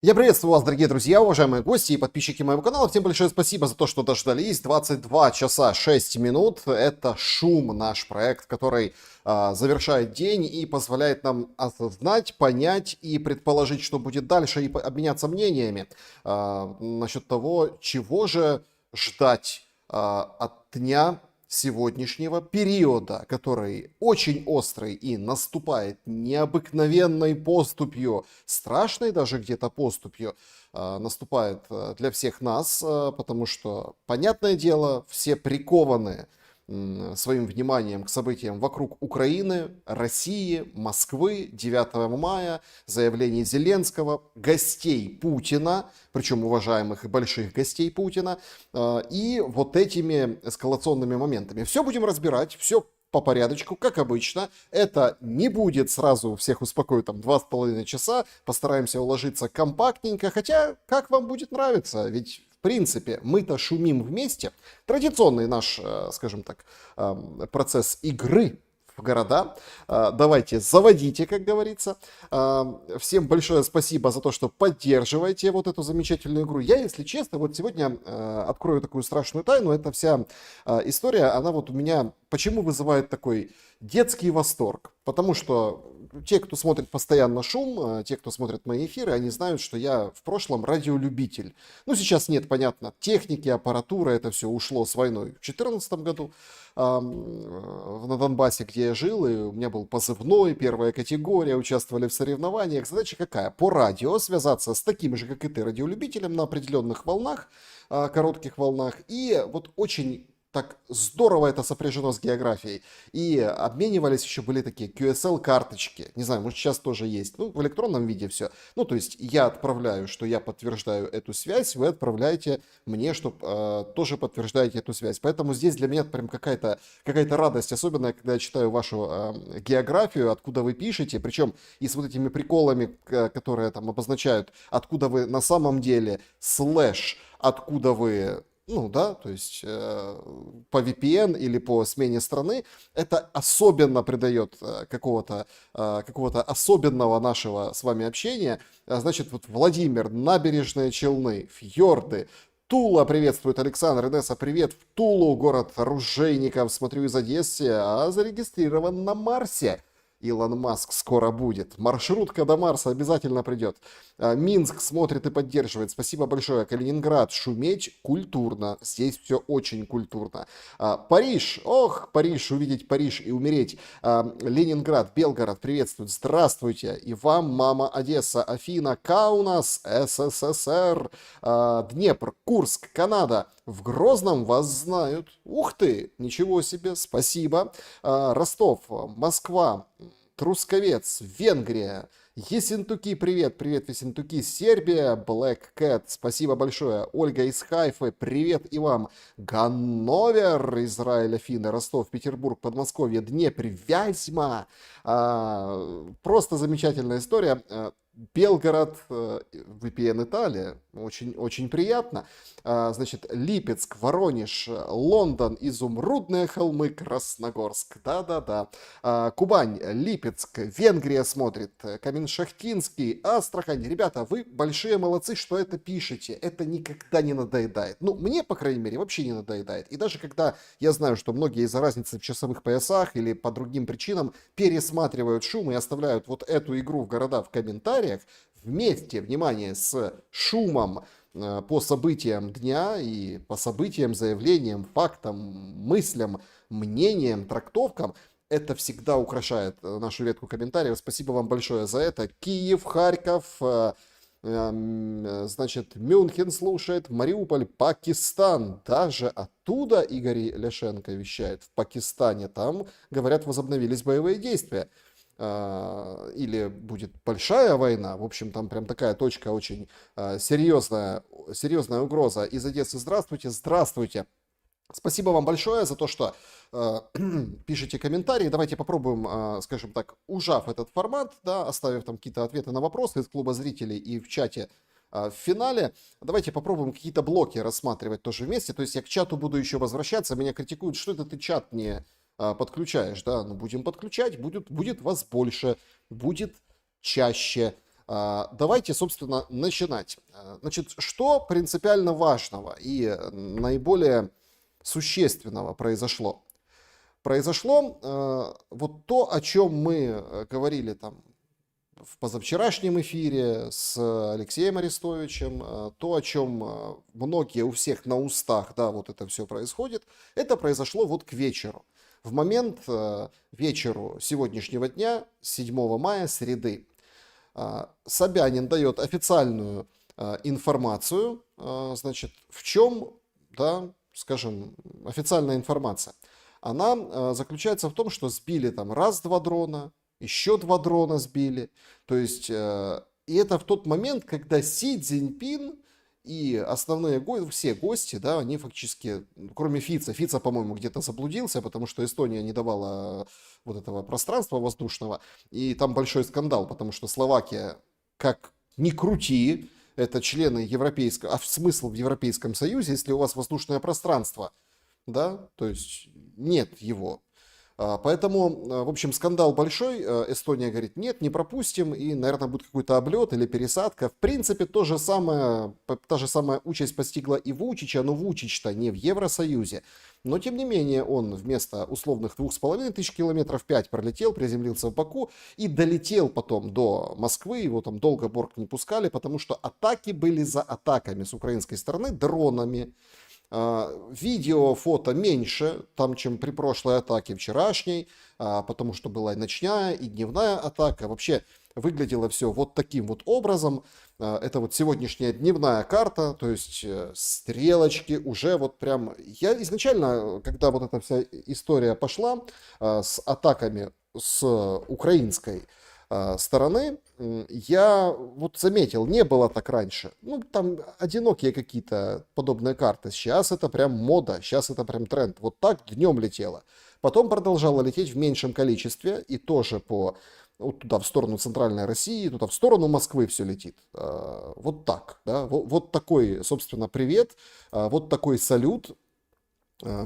Я приветствую вас, дорогие друзья, уважаемые гости и подписчики моего канала. Всем большое спасибо за то, что дождались. 22 часа 6 минут. Это «Шум», наш проект, который завершает день и позволяет нам осознать, понять и предположить, что будет дальше, и обменяться мнениями насчет того, чего же ждать от дня сегодняшнего периода, который очень острый и наступает необыкновенной поступью, страшной даже где-то поступью, наступает для всех нас, потому что, понятное дело, все прикованы своим вниманием к событиям вокруг Украины, России, Москвы, 9 мая, заявлений Зеленского, гостей Путина, причем уважаемых и больших гостей Путина, и вот этими эскалационными моментами. Все будем разбирать, все по порядочку, как обычно. Это не будет сразу, всех успокоить, там 2,5 часа. Постараемся уложиться компактненько, хотя как вам будет нравиться, ведь в принципе мы-то шумим вместе. Традиционный наш, скажем так, процесс игры в города. Давайте, заводите, как говорится. Всем большое спасибо за то, что поддерживаете вот эту замечательную игру. Я, если честно, вот сегодня открою такую страшную тайну. Эта вся история, она вот у меня почему вызывает такой детский восторг? Потому что те, кто смотрит постоянно «Шум», те, кто смотрит мои эфиры, они знают, что я в прошлом радиолюбитель. Ну, сейчас нет, понятно, техники, аппаратуры, это все ушло с войной в 2014 году на Донбассе, где я жил, и у меня был позывной, первая категория, участвовали в соревнованиях. Задача какая? По радио связаться с таким же, как и ты, радиолюбителем на определенных волнах, коротких волнах, и вот очень так здорово это сопряжено с географией. И обменивались еще были такие QSL-карточки. Не знаю, может сейчас тоже есть. Ну, в электронном виде все. Ну, то есть я отправляю, что я подтверждаю эту связь, вы отправляете мне, что тоже подтверждаете эту связь. Поэтому здесь для меня прям какая-то радость, особенно когда я читаю вашу географию, откуда вы пишете, причем и с вот этими приколами, которые там обозначают, откуда вы на самом деле, слэш, откуда вы, ну да, то есть по VPN или по смене страны, это особенно придает какого-то особенного нашего с вами общения. Значит, вот Владимир, набережные Челны, фьорды, Тула приветствует Александр, Инесса, привет в Тулу, город оружейников, смотрю из Одессы, а зарегистрирован на Марсе. Илон Маск скоро будет. Маршрутка до Марса обязательно придет. Минск смотрит и поддерживает. Спасибо большое. Калининград. Шуметь культурно. Здесь все очень культурно. Париж. Ох, Париж. Увидеть Париж и умереть. Ленинград. Белгород. Приветствуют. Здравствуйте. И вам, мама Одесса. Афина. Каунас. СССР. Днепр. Курск. Канада. В Грозном вас знают. Ух ты. Ничего себе. Спасибо. Ростов. Москва. Трусковец, Венгрия, Ессентуки, привет, привет, Ессентуки, Сербия, Black Cat, спасибо большое, Ольга из Хайфы, привет и вам, Ганновер, Израиль, Афины, Ростов, Петербург, Подмосковье, Днепр, Вязьма, просто замечательная история. Белгород, VPN Италия, очень, очень приятно. Значит, Липецк, Воронеж, Лондон, Изумрудные холмы, Красногорск. Да-да-да. Кубань, Липецк, Венгрия смотрит, Камень-Шахтинский, Астрахань. Ребята, вы большие молодцы, что это пишете. Это никогда не надоедает. Ну, мне, по крайней мере, вообще не надоедает. И даже когда я знаю, что многие из-за разницы в часовых поясах или по другим причинам пересматривают «Шум» и оставляют вот эту игру в города в комментариях, вместе, внимание, с «Шумом» по событиям дня и по событиям, заявлениям, фактам, мыслям, мнениям, трактовкам, это всегда украшает нашу ветку комментариев. Спасибо вам большое за это. Киев, Харьков, значит, Мюнхен слушает, Мариуполь, Пакистан. Даже оттуда Игорь Ляшенко вещает. В Пакистане там, говорят, возобновились боевые действия. Или будет большая война. В общем, там прям такая точка очень серьезная угроза. Из Одессы здравствуйте, здравствуйте. Спасибо вам большое за то, что пишите комментарии. Давайте попробуем, скажем так, ужав этот формат, да, оставив там какие-то ответы на вопросы из клуба зрителей и в чате в финале. Давайте попробуем какие-то блоки рассматривать тоже вместе. То есть я к чату буду еще возвращаться. Меня критикуют, что это ты чат не подключаешь, да, ну будем подключать, будет вас больше, будет чаще. Давайте, собственно, начинать. Значит, что принципиально важного и наиболее существенного произошло? Произошло вот то, о чем мы говорили там в позавчерашнем эфире с Алексеем Арестовичем, то, о чем многие у всех на устах, да, вот это все происходит, это произошло вот к вечеру. В момент вечеру сегодняшнего дня, 7 мая, среды, Собянин дает официальную информацию, значит, в чем, да, скажем, официальная информация. Она заключается в том, что сбили там раз-два дрона, еще 2 дрона сбили. То есть, и это в тот момент, когда Си Цзиньпин и основные все гости, да, они фактически, кроме Фица, по-моему, где-то заблудился, потому что Эстония не давала вот этого пространства воздушного, и там большой скандал, потому что Словакия, как ни крути, это члены европейского, а смысл в Европейском Союзе, если у вас воздушное пространство, да, то есть нет его. Поэтому, в общем, скандал большой. Эстония говорит, нет, не пропустим, и, наверное, будет какой-то облет или пересадка. В принципе, та же самая участь постигла и Вучича, но Вучич-то не в Евросоюзе. Но, тем не менее, он вместо условных 2500 километров 5 пролетел, приземлился в Баку и долетел потом до Москвы. Его там долго Борг не пускали, потому что атаки были за атаками с украинской стороны дронами. Видео, фото меньше, там, чем при прошлой атаке вчерашней, потому что была и ночная, и дневная атака. Вообще выглядело все вот таким вот образом. Это вот сегодняшняя дневная карта, то есть стрелочки уже вот прям... Я изначально, когда вот эта вся история пошла с атаками с украинской стороны, я вот заметил, не было так раньше. Ну, там одинокие какие-то подобные карты. Сейчас это прям мода, сейчас это прям тренд. Вот так днем летело. Потом продолжало лететь в меньшем количестве и тоже по вот туда, в сторону центральной России, туда, в сторону Москвы все летит. Вот так, да. Вот такой, собственно, привет, вот такой салют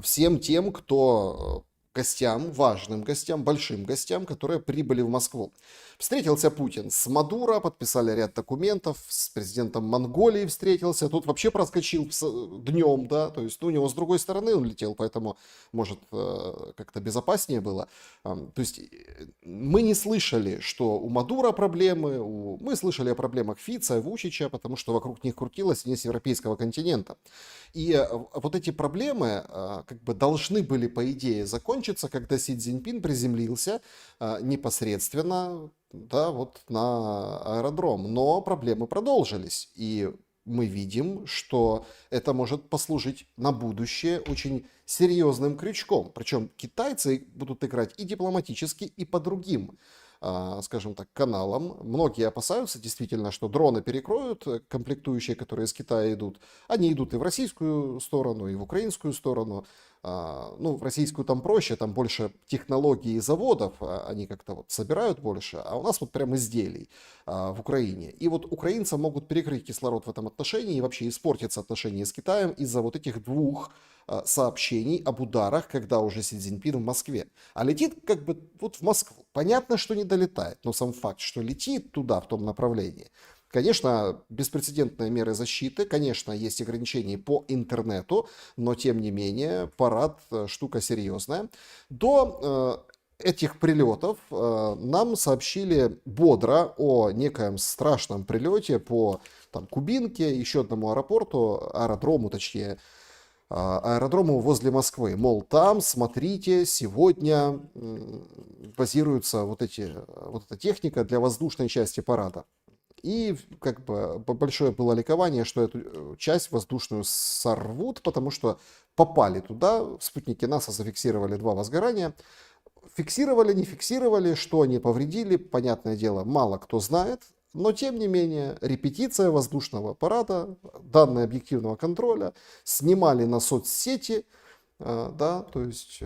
всем тем, кто... гостям, важным гостям, большим гостям, которые прибыли в Москву. Встретился Путин с Мадуро, подписали ряд документов, с президентом Монголии встретился, тут вообще проскочил днем, да, то есть у него с другой стороны он летел, поэтому, может, как-то безопаснее было. То есть мы не слышали, что у Мадуро проблемы, мы слышали о проблемах Фица и Вучича, потому что вокруг них крутилось не с европейского континента. И вот эти проблемы как бы должны были, по идее, закончиться, когда Си Цзиньпин приземлился непосредственно, да, вот на аэродром. Но проблемы продолжились. И мы видим, что это может послужить на будущее очень серьезным крючком. Причем китайцы будут играть и дипломатически, и по другим, скажем так, каналам. Многие опасаются действительно, что дроны перекроют комплектующие, которые из Китая идут. Они идут и в российскую сторону, и в украинскую сторону. Ну, в российскую там проще, там больше технологий и заводов, они как-то вот собирают больше, а у нас вот прям изделий в Украине. И вот украинцы могут перекрыть кислород в этом отношении и вообще испортиться отношения с Китаем из-за вот этих двух сообщений об ударах, когда уже Си Цзиньпин в Москве. А летит как бы вот в Москву. Понятно, что не долетает, но сам факт, что летит туда, в том направлении. Конечно, беспрецедентные меры защиты, конечно, есть ограничения по интернету, но тем не менее парад штука серьезная. До этих прилетов нам сообщили бодро о некоем страшном прилете по там, Кубинке, еще одному аэродрому, точнее, аэродрому возле Москвы. Мол, там, смотрите, сегодня базируется вот эта техника для воздушной части парада. И как бы большое было ликование, что эту часть воздушную сорвут, потому что попали туда, спутники НАСА зафиксировали 2 возгорания. Фиксировали, не фиксировали, что они повредили, понятное дело, мало кто знает. Но, тем не менее, репетиция воздушного парада, данные объективного контроля, снимали на соцсети, да, то есть,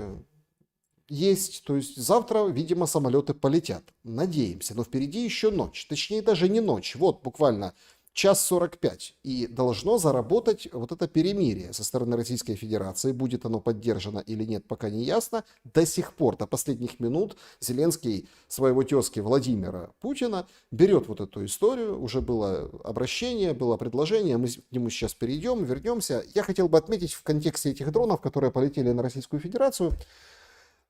то есть завтра, видимо, самолеты полетят. Надеемся, но впереди еще ночь, точнее даже не ночь, вот буквально час 45, и должно заработать вот это перемирие со стороны Российской Федерации. Будет оно поддержано или нет, пока не ясно. До сих пор, до последних минут, Зеленский своего тезки Владимира Путина берет вот эту историю. Уже было обращение, было предложение, мы к нему сейчас перейдем, вернемся. Я хотел бы отметить в контексте этих дронов, которые полетели на Российскую Федерацию,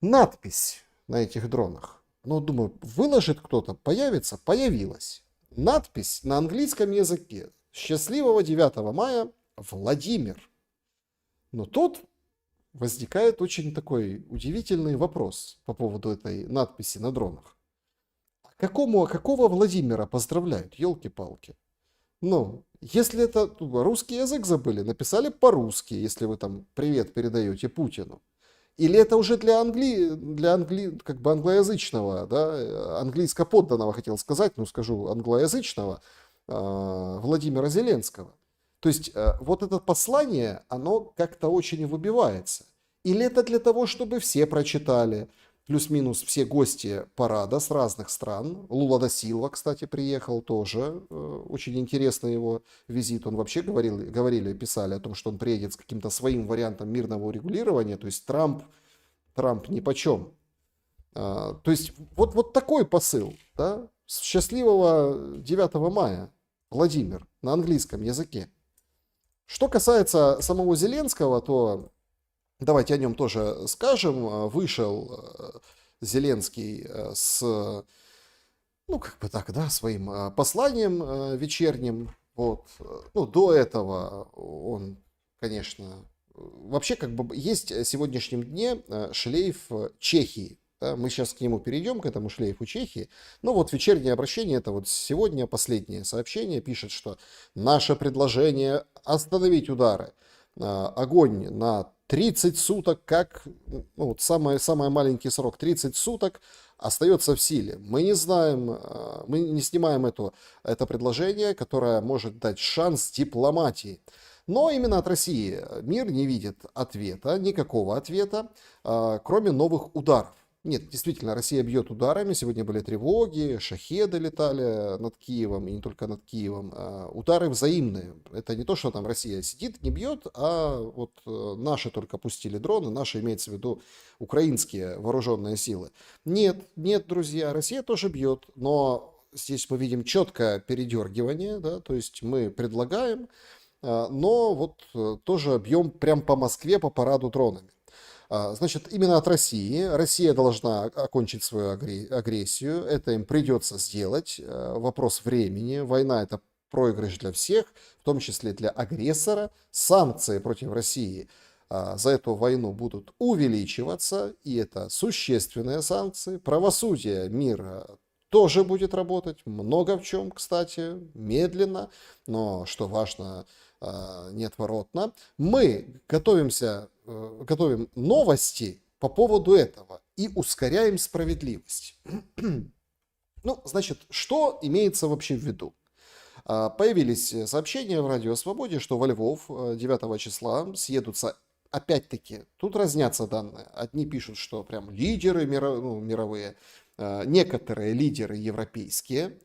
надпись на этих дронах. Ну, думаю, выложит кто-то, появится, появилась. Надпись на английском языке. Счастливого 9 мая, Владимир. Но тут возникает очень такой удивительный вопрос по поводу этой надписи на дронах. Какого Владимира поздравляют, елки-палки? Ну, если это русский язык забыли, написали по-русски, если вы там привет передаете Путину. Или это уже для как бы англоязычного, да, английско-подданного, хотел сказать, ну скажу англоязычного Владимира Зеленского. То есть вот это послание, оно как-то очень выбивается. Или это для того, чтобы все прочитали, плюс-минус все гости парада с разных стран. Лула да Силва, кстати, приехал тоже. Очень интересный его визит. Он вообще говорили, писали о том, что он приедет с каким-то своим вариантом мирного урегулирования. То есть Трамп ни почем. То есть вот такой посыл. Да? Счастливого 9 мая, Владимир, на английском языке. Что касается самого Зеленского, то давайте о нем тоже скажем. Вышел Зеленский с, ну, как бы так, да, своим посланием вечерним. Вот. Ну, до этого он, конечно, вообще как бы есть в сегодняшнем дне шлейф Чехии. Да, мы сейчас к нему перейдем, к этому шлейфу Чехии. Ну вот вечернее обращение, это вот сегодня последнее сообщение, пишет, что наше предложение остановить удары, огонь на 30 суток, как, ну, вот самый маленький срок, 30 суток, остается в силе. Мы не знаем, мы не снимаем это предложение, которое может дать шанс дипломатии. Но именно от России мир не видит ответа, никакого ответа, кроме новых ударов. Нет, действительно, Россия бьет ударами. Сегодня были тревоги, шахеды летали над Киевом, и не только над Киевом. Удары взаимные. Это не то, что там Россия сидит, не бьет, а вот наши только пустили дроны, наши имеется в виду украинские вооруженные силы. Нет, друзья, Россия тоже бьет, но здесь мы видим четкое передергивание, да, то есть мы предлагаем, но вот тоже бьем прям по Москве, по параду дронами. Значит, именно от России. Россия должна окончить свою агрессию. Это им придется сделать. Вопрос времени. Война — это проигрыш для всех, в том числе для агрессора. Санкции против России за эту войну будут увеличиваться, и это существенные санкции. Правосудие мира тоже будет работать. Много в чем, кстати, медленно, но, что важно, неотворотно. Мы готовим новости по поводу этого и ускоряем справедливость. Ну, значит, что имеется вообще в виду? Появились сообщения в Радио Свободе, что во Львов 9 числа съедутся, опять-таки, тут разнятся данные. Одни пишут, что прям лидеры мировые, некоторые лидеры европейские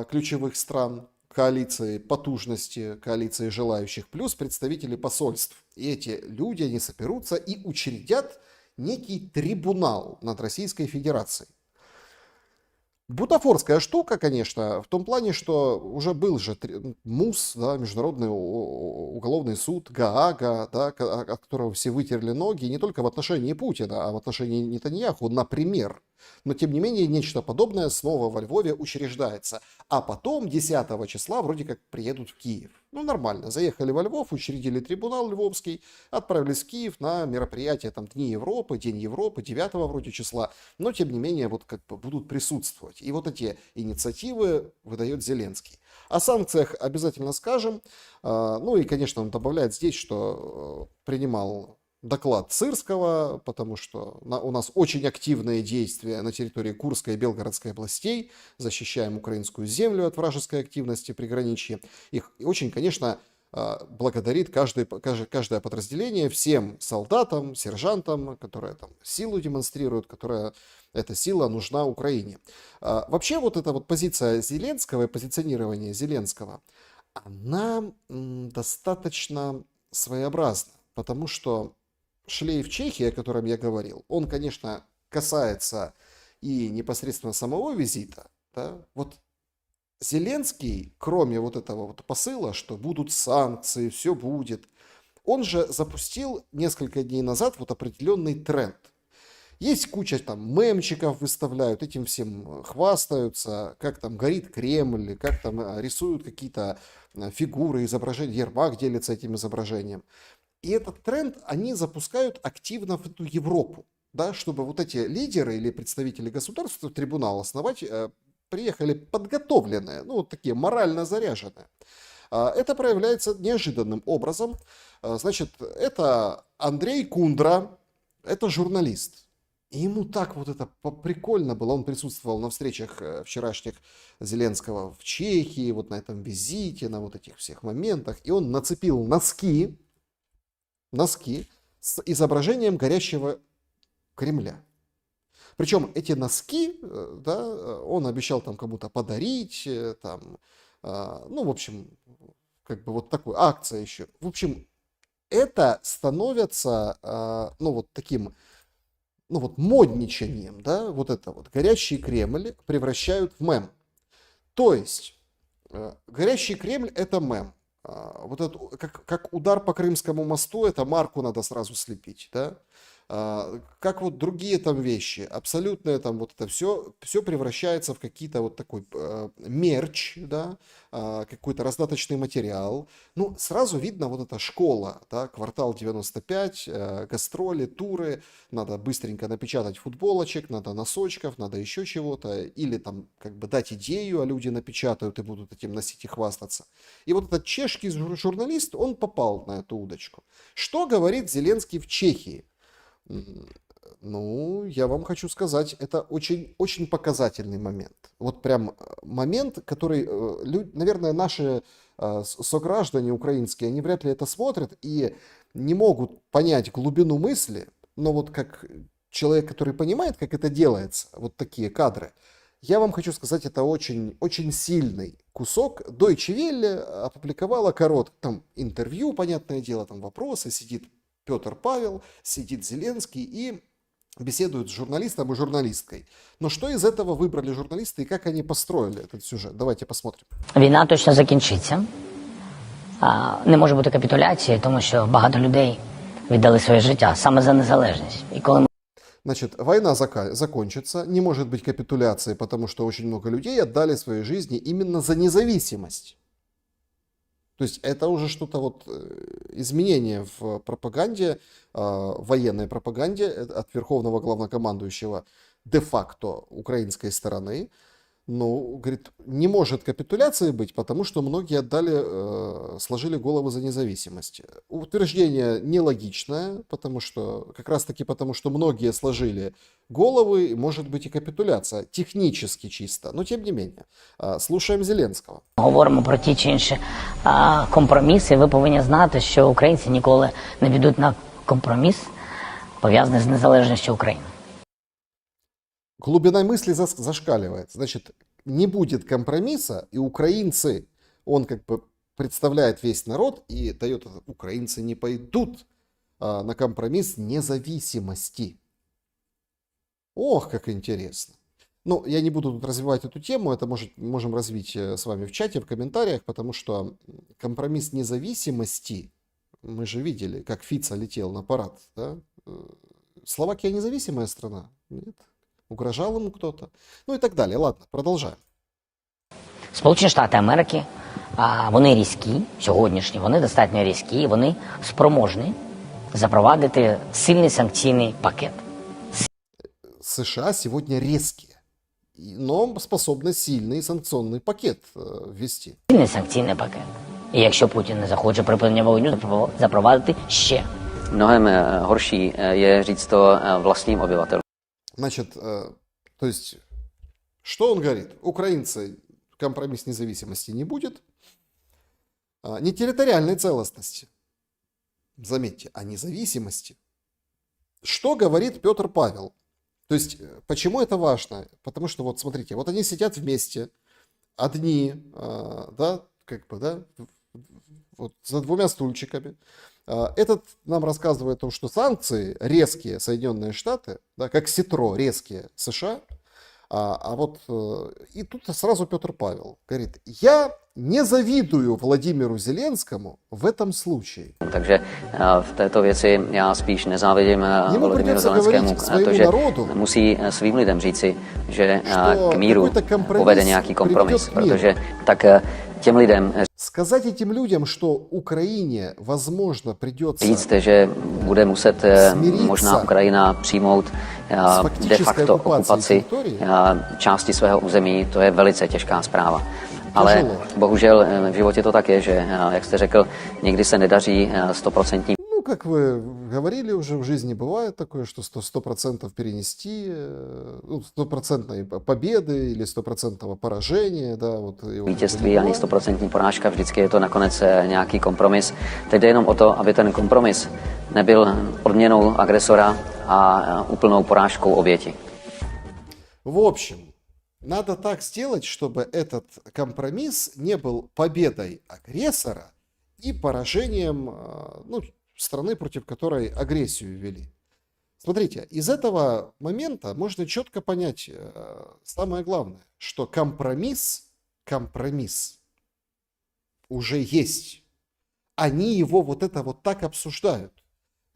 ключевых стран, коалиции потужности, коалиции желающих, плюс представители посольств. И эти люди, они соберутся и учредят некий трибунал над Российской Федерацией. Бутафорская штука, конечно, в том плане, что уже был же МУС, да, Международный уголовный суд, Гаага, да, от которого все вытерли ноги, не только в отношении Путина, а в отношении Нетаньяху, например. Но, тем не менее, нечто подобное снова во Львове учреждается. А потом, 10 числа, вроде как приедут в Киев. Ну, нормально. Заехали во Львов, учредили трибунал львовский, отправились в Киев на мероприятие, там, Дни Европы, День Европы, 9 вроде числа. Но, тем не менее, вот как бы будут присутствовать. И вот эти инициативы выдает Зеленский. О санкциях обязательно скажем. Ну и, конечно, он добавляет здесь, что принимал доклад Сырского, потому что у нас очень активные действия на территории Курской и Белгородской областей, защищаем украинскую землю от вражеской активности приграничья. Их очень, конечно, благодарит каждое подразделение, всем солдатам, сержантам, которые там силу демонстрируют, которая эта сила нужна Украине. Вообще вот эта вот позиция Зеленского и позиционирование Зеленского, она достаточно своеобразна, потому что шлейф Чехии, о котором я говорил, он, конечно, касается и непосредственно самого визита, да, вот Зеленский, кроме вот этого вот посыла, что будут санкции, все будет, он же запустил несколько дней назад вот определенный тренд. Есть куча там мемчиков выставляют, этим всем хвастаются, как там горит Кремль, как там рисуют какие-то фигуры, изображения, Ермак делится этим изображением. И этот тренд они запускают активно в эту Европу, да, чтобы вот эти лидеры или представители государства трибунал основать, приехали подготовленные, ну, вот такие морально заряженные. Это проявляется неожиданным образом. Значит, это Андрей Кундра, это журналист. И ему так вот это прикольно было. Он присутствовал на встречах вчерашних Зеленского в Чехии, вот на этом визите, на вот этих всех моментах. И он нацепил носки с изображением горящего Кремля. Причем эти носки, да, он обещал там кому-то подарить, там, ну, в общем, как бы вот такой акция еще. В общем, это становится, ну, вот таким, ну, вот модничанием, да, вот это вот. Горящий Кремль превращают в мем. То есть, горящий Кремль – это мем. Вот это, как удар по Крымскому мосту, это марку надо сразу слепить, да. Как вот другие там вещи, абсолютное там вот это все превращается в какие-то вот такой мерч, да, какой-то раздаточный материал. Ну, сразу видно вот эта школа, да, квартал 95, гастроли, туры, надо быстренько напечатать футболочек, надо носочков, надо еще чего-то, или там как бы дать идею, а люди напечатают и будут этим носить и хвастаться. И вот этот чешский журналист, он попал на эту удочку. Что говорит Зеленский в Чехии? Ну, я вам хочу сказать, это очень, очень показательный момент. Вот прям момент, который, наверное, наши сограждане украинские, они вряд ли это смотрят и не могут понять глубину мысли, но вот как человек, который понимает, как это делается, вот такие кадры, я вам хочу сказать, это очень, очень сильный кусок. Deutsche Welle опубликовала короткое там интервью, понятное дело, там вопросы, сидит Петр Павел, сидит Зеленский и беседует с журналистом и журналисткой. Но что из этого выбрали журналисты и как они построили этот сюжет? Давайте посмотрим. Війна точно закінчиться. Не може бути капітуляції, тому що багато людей віддали своє життя саме за незалежність. І коли Значит, война закончится, не может быть капитуляции, потому что очень много людей отдали свои жизни именно за независимость. То есть это уже что-то вот изменение в пропаганде, военной пропаганде от верховного главнокомандующего де-факто украинской стороны. Ну, говорит, не может капитуляции быть, потому что многие отдали, сложили головы за независимость. Утверждение нелогичное, потому что, как раз таки потому, что многие сложили головы, может быть и капитуляция, технически чисто, но тем не менее. Слушаем Зеленского. говоримо про ті чи інші компроміси, ви повинні знати, що українці ніколи не підуть на компроміс, пов'язаний з незалежністю України. Глубина мысли зашкаливает. Значит, не будет компромисса, и украинцы, он как бы представляет весь народ и дает это, украинцы не пойдут на компромисс независимости. Ох, как интересно. Ну, я не буду тут развивать эту тему, это можем развить с вами в чате, в комментариях, потому что компромисс независимости, мы же видели, как Фица летел на парад, да? Словакия независимая страна? Нет. Угрожал ему кто-то? Ну и так далее. Ладно, продолжаем. Сполучені Штати Америки, вони різкі, сьогоднішні, вони достатньо різкі, вони спроможні запровадити сильний санкційний пакет. США сегодня резкие, но способны сильный санкционный пакет ввести. Сильний санкційний пакет. І якщо Путін не захоче припинення вогню, запровадити ще. Mnohem horší je říct to vlastním obyvatelům. Значит, то есть, что он говорит? Украинцы компромисс независимости не будет, не территориальной целостности. Заметьте, а независимости. Что говорит Петр Павел? То есть, почему это важно? Потому что, вот смотрите, вот они сидят вместе, одни, да, как бы, да, вот за двумя стульчиками. Этот нам рассказывает о том, что санкции резкие Соединенные Штаты, да, как ситро резкие США, и тут сразу Петр Павел говорит, я не завидую Vladimiru Zelenskomu v этом случае. Takže v této věci já spíš nezávidím Volodymyru Zelenskému, to, že musí svým lidem říci, že k míru povede nějaký kompromis, protože tak těm lidem сказать этим людям, что Украине, возможно, придется říct, že bude muset možná Ukrajina přijmout de facto okupaci části svého území, to je velice těžká zpráva. Ale bohužel v životě to tak je, že, jak jste řekl, nikdy se nedaří 100%. Ну, как вы говорили уже, в жизни бывает такое, что 100% перенести, 100% победы или 100% поражения. Да, вот, Vítězství ani 100% porážka, vždycky je to nakonec nějaký kompromis. Teď jde jenom o to, aby ten kompromis nebyl odměnou agresora a úplnou porážkou oběti. В общем, надо так сделать, чтобы этот компромисс не был победой агрессора и поражением страны, против которой агрессию вели. Смотрите, из этого момента можно четко понять самое главное, что компромисс уже есть. Они его вот это вот так обсуждают.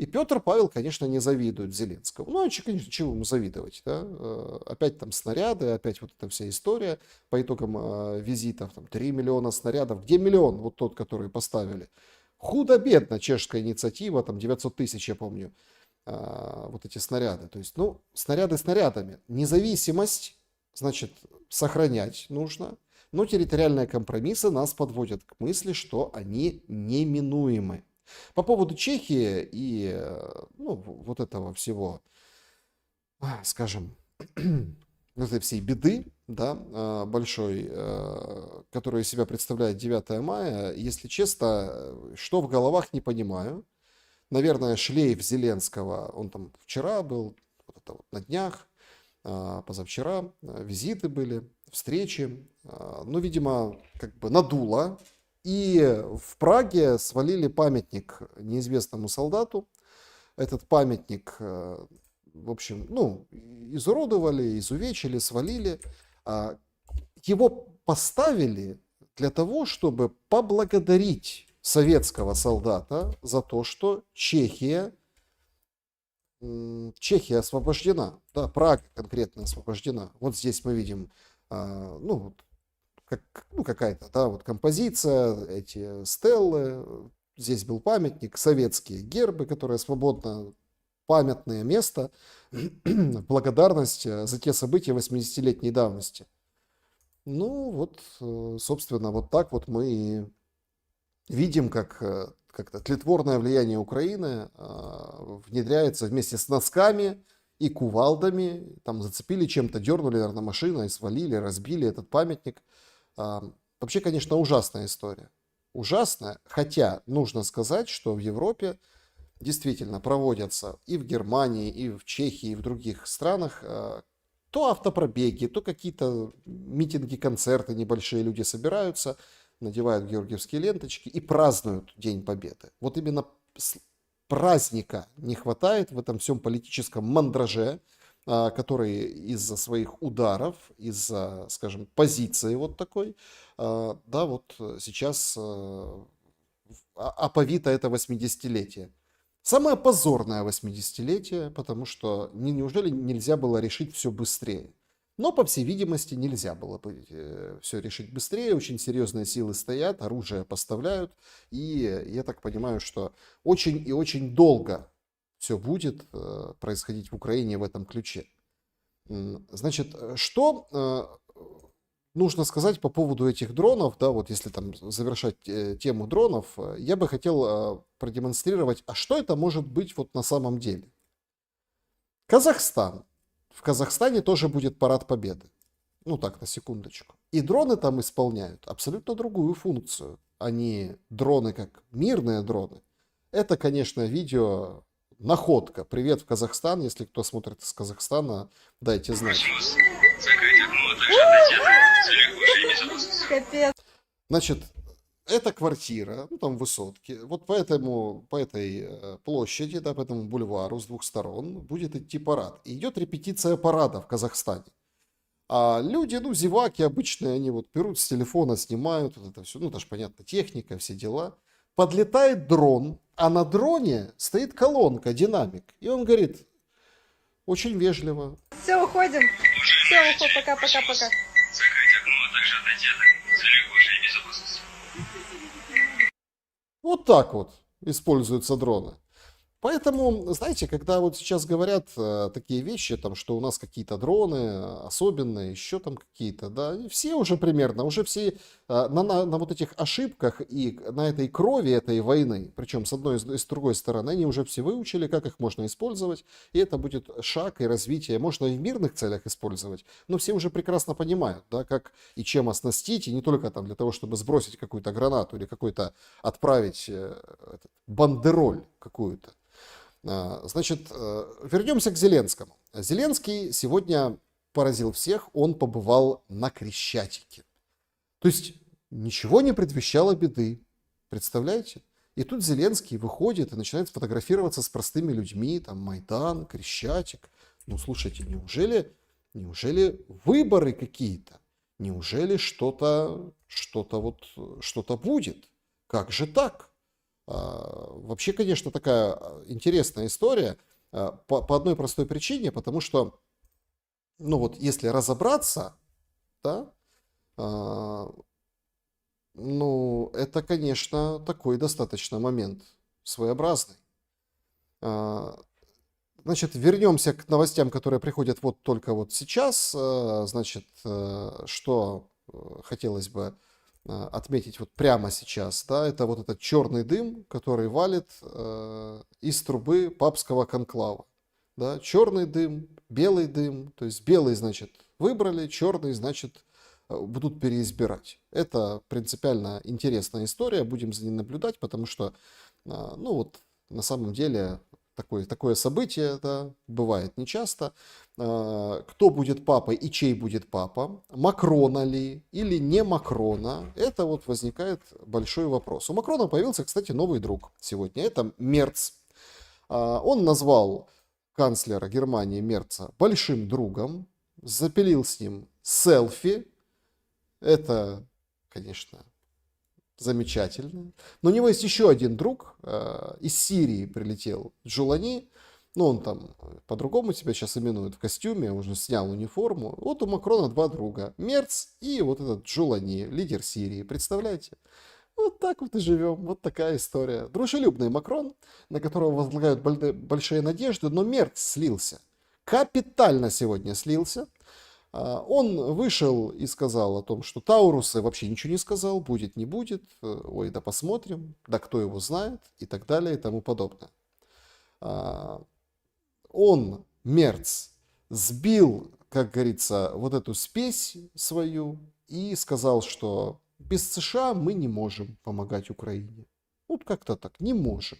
И Петр Павел, конечно, не завидует Зеленскому. Ну, конечно, чего ему завидовать, да? Опять там снаряды, опять вот эта вся история по итогам визитов. Там 3 миллиона снарядов. Где миллион? Вот тот, который поставили. Худо-бедно чешская инициатива, там 900 тысяч, я помню, вот эти снаряды. То есть, снаряды снарядами. Независимость, значит, сохранять нужно. Но территориальные компромиссы нас подводят к мысли, что они неминуемы. По поводу Чехии и вот этого всего, скажем, этой всей беды, да, большой, которую из себя представляет 9 мая, если честно, что в головах, не понимаю. Наверное, шлейф Зеленского, он там вчера был, вот это вот на днях, позавчера, визиты были, встречи, видимо, как бы надуло. И в Праге свалили памятник неизвестному солдату. Этот памятник, в общем, изуродовали, изувечили, свалили. Его поставили для того, чтобы поблагодарить советского солдата за то, что Чехия освобождена. Да, Прага конкретно освобождена. Вот здесь мы видим, какая-то, да, вот композиция, эти стеллы, здесь был памятник, советские гербы, которые свободно, памятное место, благодарность за те события 80-летней давности. Собственно, вот так вот мы и видим, как тлетворное влияние Украины внедряется вместе с носками и кувалдами. Там зацепили чем-то, дернули, наверное, машиной, свалили, разбили этот памятник. Вообще, конечно, ужасная история. Ужасная, хотя нужно сказать, что в Европе действительно проводятся и в Германии, и в Чехии, и в других странах то автопробеги, то какие-то митинги, концерты небольшие, люди собираются, надевают георгиевские ленточки и празднуют День Победы. Вот именно праздника не хватает в этом всем политическом мандраже, который из-за своих ударов, из-за, скажем, позиции вот такой, да, вот сейчас оповито это 80-летие. Самое позорное 80-летие, потому что неужели нельзя было решить все быстрее? Но, по всей видимости, нельзя было все решить быстрее. Очень серьезные силы стоят, оружие поставляют. И я так понимаю, что очень и очень долго все будет происходить в Украине в этом ключе. Значит, что нужно сказать по поводу этих дронов, да, вот если там завершать тему дронов, я бы хотел продемонстрировать, а что это может быть вот на самом деле. Казахстан. В Казахстане тоже будет парад Победы. Так, на секундочку. И дроны там исполняют абсолютно другую функцию. Они дроны как мирные дроны. Это, конечно, видео находка. Привет в Казахстан. Если кто смотрит из Казахстана, дайте знать. Значит, эта квартира, ну там высотки, вот по этой площади, да, по этому бульвару с двух сторон будет идти парад. И идет репетиция парада в Казахстане. А люди, ну, зеваки обычные, они вот берут с телефона, снимают вот это все, ну, даже понятно, техника, все дела. Подлетает дрон, а на дроне стоит колонка, динамик. И он говорит, очень вежливо. Все, уходим. Все, пока-пока-пока. Закрыть окно, а также отойти от целей вашей безопасности. Вот так вот используются дроны. Поэтому, знаете, когда вот сейчас говорят такие вещи, там, что у нас какие-то дроны особенные, еще там какие-то, да, и все уже примерно, уже все на вот этих ошибках и на этой крови этой войны, причем с одной и с другой стороны, они уже все выучили, как их можно использовать, и это будет шаг и развитие. Можно и в мирных целях использовать, но все уже прекрасно понимают, да, как и чем оснастить, и не только там для того, чтобы сбросить какую-то гранату или какой-то отправить бандероль какую-то. Значит, вернемся к Зеленскому. Зеленский сегодня поразил всех, он побывал на Крещатике. То есть ничего не предвещало беды, представляете? И тут Зеленский выходит и начинает фотографироваться с простыми людьми, там Майдан, Крещатик. Ну, слушайте, неужели выборы какие-то? Неужели что-то будет? Как же так? Вообще, конечно, такая интересная история по одной простой причине, потому что, ну вот, если разобраться, да, ну, это, конечно, такой достаточно момент своеобразный. Значит, вернемся к новостям, которые приходят вот только вот сейчас. Значит, что хотелось бы отметить вот прямо сейчас, да, это вот этот черный дым, который валит из трубы папского конклава. Да, черный дым, то есть белый, значит, выбрали, черный, значит, будут переизбирать. Это принципиально интересная история, будем за ней наблюдать, потому что, ну вот, на самом деле, такое событие, да, бывает нечасто. Кто будет папой и чей будет папа, Макрона ли или не Макрона, это вот возникает большой вопрос. У Макрона появился, кстати, новый друг сегодня, это Мерц. Он назвал канцлера Германии Мерца большим другом, запилил с ним селфи. Это, конечно, замечательно. Но у него есть еще один друг, из Сирии прилетел, Джулани. Ну, он там по-другому себя сейчас именует в костюме, уже снял униформу. Вот у Макрона два друга, Мерц и вот этот Джулани, лидер Сирии. Представляете? Вот так вот и живем, вот такая история. Дружелюбный Макрон, на которого возлагают большие надежды, но Мерц слился. Капитально сегодня слился. Он вышел и сказал о том, что Таурусы вообще ничего не сказал, будет, не будет, ой, да посмотрим, да кто его знает и так далее и тому подобное. Он, Мерц, сбил, как говорится, вот эту спесь свою и сказал, что без США мы не можем помогать Украине. Вот как-то так, не можем.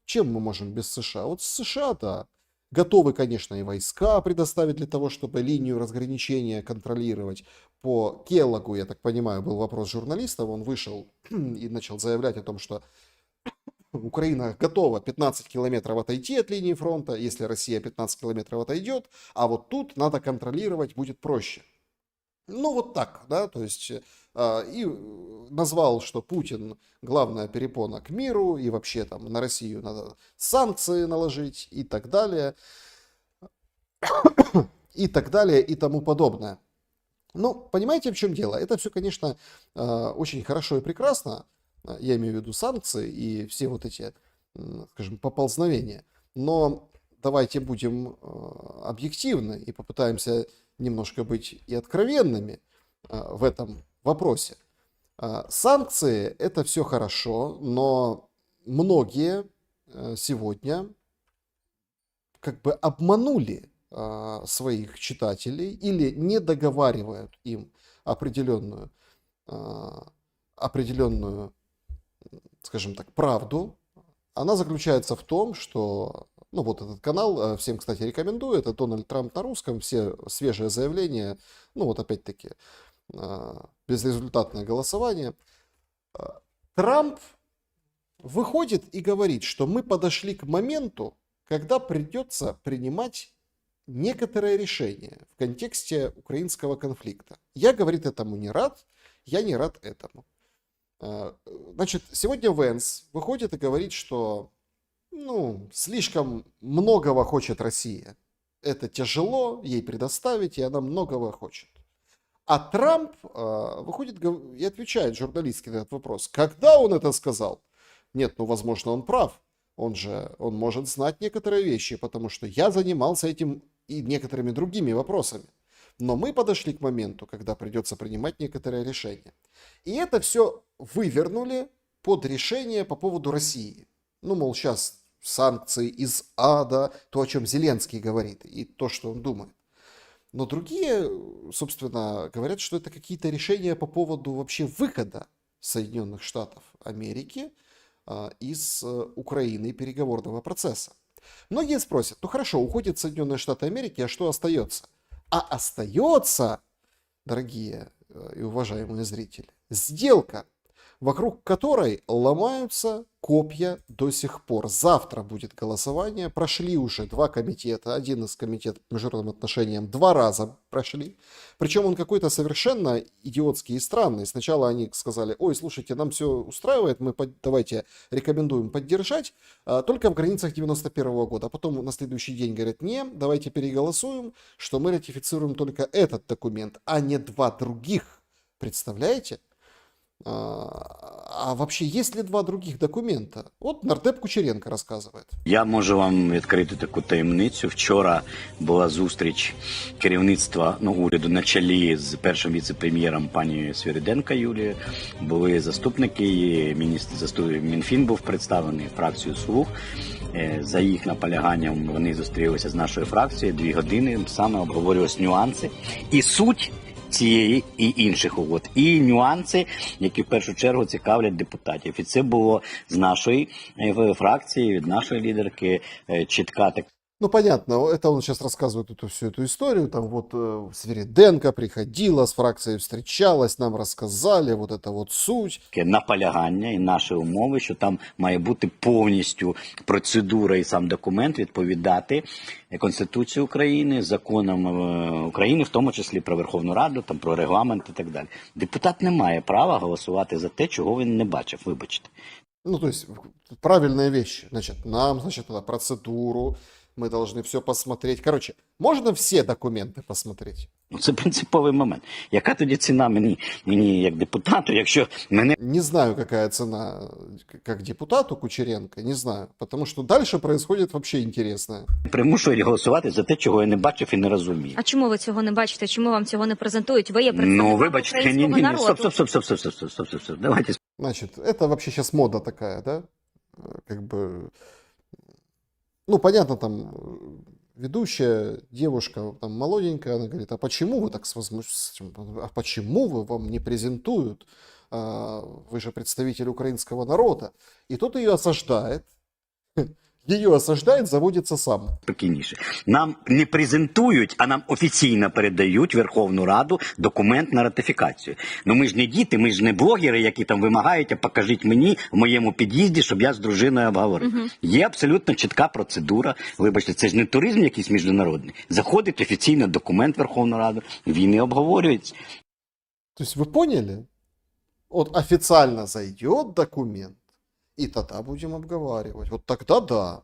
Чем мы можем без США? Вот США, да, готовы, конечно, и войска предоставить для того, чтобы линию разграничения контролировать. По Келлогу, я так понимаю, был вопрос журналистов, он вышел и начал заявлять о том, что Украина готова 15 километров отойти от линии фронта, если Россия 15 километров отойдет, а вот тут надо контролировать будет проще. Ну вот так, да, то есть и назвал, что Путин главная перепона к миру, и вообще там на Россию надо санкции наложить и так далее, и тому подобное. Ну, понимаете, в чем дело? Это все, конечно, очень хорошо и прекрасно, я имею в виду санкции и все вот эти, скажем, поползновения, но давайте будем объективны и попытаемся немножко быть и откровенными в этом вопросе. Санкции – это все хорошо, но многие сегодня как бы обманули своих читателей или не договаривают им определенную, скажем так, правду. Она заключается в том, что, ну вот этот канал, всем, кстати, рекомендую, это Дональд Трамп на русском, все свежие заявления, ну вот опять-таки, безрезультатное голосование. Трамп выходит и говорит, что мы подошли к моменту, когда придется принимать некоторые решения в контексте украинского конфликта. Я, говорит, этому не рад, я не рад этому. Значит, сегодня Венс выходит и говорит, что слишком многого хочет Россия. Это тяжело ей предоставить, и она многого хочет. А Трамп выходит и отвечает журналистски на этот вопрос. Когда он это сказал? Нет, возможно, он прав. Он может знать некоторые вещи, потому что я занимался этим и некоторыми другими вопросами. Но мы подошли к моменту, когда придется принимать некоторые решения. И это все вывернули под решение по поводу России. Мол, сейчас санкции из ада, то, о чем Зеленский говорит, и то, что он думает. Но другие, собственно, говорят, что это какие-то решения по поводу вообще выхода Соединенных Штатов Америки из Украины и переговорного процесса. Многие спросят, хорошо, уходят Соединенные Штаты Америки, а что остается? А остается, дорогие и уважаемые зрители, сделка, вокруг которой ломаются копья до сих пор. Завтра будет голосование. Прошли уже два комитета. Один из комитетов по международным отношениям 2 раза прошли. Причем он какой-то совершенно идиотский и странный. Сначала они сказали, ой, слушайте, нам все устраивает, мы давайте рекомендуем поддержать, только в границах 91 года. А потом на следующий день говорят, не, давайте переголосуем, что мы ратифицируем только этот документ, а не 2 других. Представляете? А вообще, есть ли 2 других документа? От нардеп Кучеренко розказує. Я можу вам відкрити таку таємницю. Вчора була зустріч керівництва уряду на чолі з першим віце-прем'єром пані Свириденко Юлією. Були заступники її, Мінфін був представлений, фракцію «Слуг». За їх наполяганням вони зустрілися з нашою фракцією 2 години, саме обговорювалися нюанси і суть цієї і інших угод, і нюанси, які в першу чергу цікавлять депутатів. І це було з нашої фракції, від нашої лідерки чітка така. Понятно, это он сейчас рассказывает всю эту историю, там Свириденко приходила, с фракцией встречалась, нам рассказали, это суть. Наполягання і наші умови, що там має бути повністю процедура і сам документ відповідати Конституції України, законам України, в тому числі про Верховну Раду, там, про регламент і так далі. Депутат не має права голосувати за те, чого він не бачив, вибачте. То есть, правильные вещи. Нам, процедуру, мы должны все посмотреть. Короче, можно все документы посмотреть? Це принциповий момент. Яка тоді ціна мені як депутату, якщо мене... Не знаю, какая цена как депутату Кучеренко, не знаю. Потому что дальше происходит вообще интересное. Примушують голосувати за те, чого я не бачив і не розумію. А чому ви цього не бачите? Чому вам цього не презентують? Ви є представником українського народу. Стоп. Давайте. Значит, это вообще сейчас мода такая, да? Понятно, там ведущая девушка, там молоденькая, она говорит, а почему вы так а почему вам не презентуют? Вы же представитель украинского народа. И тут ее осаждает. Її осаждають, заводиться сам. Спокійніше. Нам не презентують, а нам офіційно передають Верховну Раду документ на ратифікацію. Ми ж не діти, ми ж не блогери, які там вимагають, а покажіть мені в моєму під'їзді, щоб я з дружиною обговорив. Є абсолютно чітка процедура. Вибачте, це ж не туризм якийсь міжнародний. Заходить офіційно документ в Верховну Раду, він і обговорюється. Тобто ви поняли? Офіційно зайде документ, и тогда будем обговаривать. Тогда да.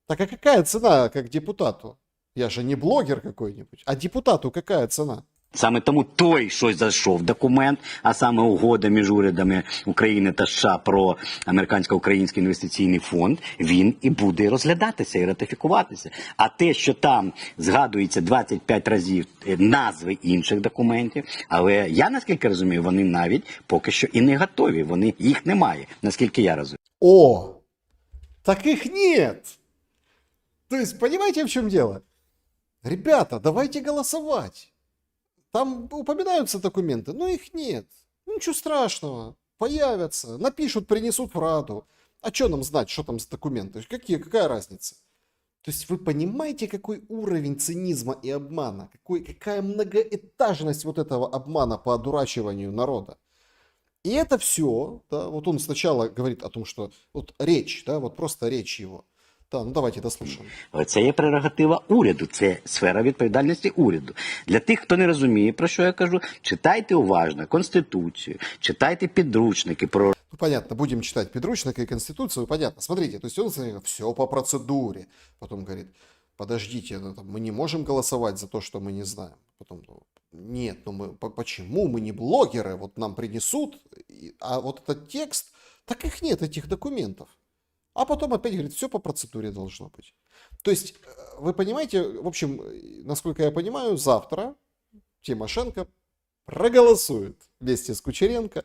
Так а какая цена как депутату? Я же не блогер какой-нибудь. А депутату какая цена? Саме тому той, що зайшов документ, а саме угода між урядами України та США про американсько-український інвестиційний фонд, він і буде розглядатися і ратифікуватися. А те, що там згадується 25 разів назви інших документів, але я, наскільки розумію, вони навіть поки що і не готові, їх немає, наскільки я розумію. О, так их нет! То есть, понимаете, в чем дело? Ребята, давайте голосовать. Там упоминаются документы, но их нет. Ничего страшного. Появятся, напишут, принесут в Раду. А что нам знать, что там за документы? Какая разница? То есть вы понимаете, какой уровень цинизма и обмана? Какая многоэтажность этого обмана по одурачиванию народа? И это все, да, вот он сначала говорит о том, что вот речь, да, вот просто речь его. Да, ну давайте дослушаємо. Це є прерогатива уряду, це сфера відповідальності уряду. Для тих, хто не розуміє, про що я кажу, читайте уважно Конституцію, читайте підручники про... Ну, понятно, будем читать подручника и Конституцию, понятно. Смотрите, то есть он говорит, все по процедуре. Потом говорит, подождите, ну, там, мы не можем голосовать за то, что мы не знаем. Потом, ну, нет, ну почему мы не блогеры, вот нам принесут, а вот этот текст, так их нет, этих документов. А потом опять говорит, все по процедуре должно быть. То есть, вы понимаете, в общем, насколько я понимаю, завтра Тимошенко проголосует вместе с Кучеренко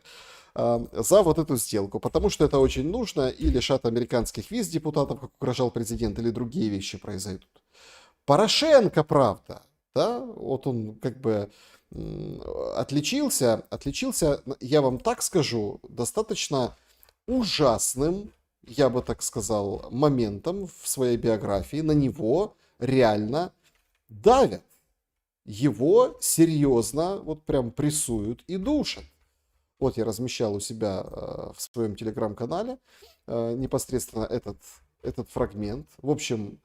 за вот эту сделку, потому что это очень нужно, и лишат американских виз депутатов, как угрожал президент, или другие вещи произойдут. Порошенко, правда, да, вот он как бы отличился, я вам так скажу, достаточно ужасным, я бы так сказал, моментом в своей биографии. На него реально давят. Его серьезно вот прям прессуют и душат. Вот я размещал у себя в своем телеграм-канале непосредственно этот фрагмент. В общем,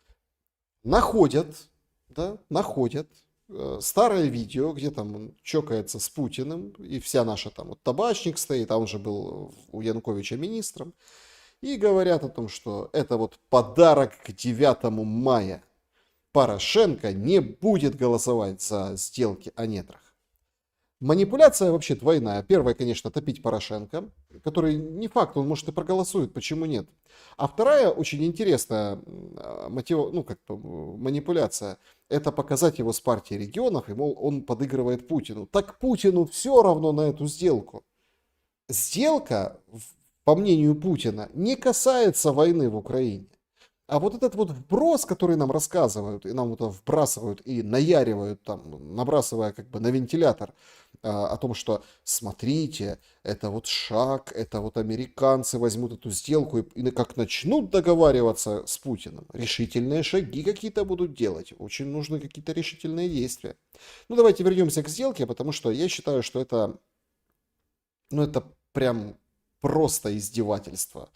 находят старое видео, где там он чокается с Путиным, и вся наша там вот табачник стоит, а он же был у Януковича министром. И говорят о том, что это вот подарок к 9 мая. Порошенко не будет голосовать за сделки о недрах. Манипуляция вообще двойная. Первая, конечно, топить Порошенко, который не факт, он может и проголосует, почему нет. А вторая, очень интересная манипуляция, это показать его с партии регионов, и, мол, он подыгрывает Путину. Так Путину все равно на эту сделку. Сделка, по мнению Путина, не касается войны в Украине. А вот этот вот вброс, который нам рассказывают, и нам это вбрасывают, и наяривают, там, набрасывая как бы на вентилятор, о том, что смотрите, это вот шаг, это вот американцы возьмут эту сделку и как начнут договариваться с Путиным, решительные шаги какие-то будут делать, очень нужны какие-то решительные действия. Ну, давайте вернемся к сделке, потому что я считаю, что это прям просто издевательство.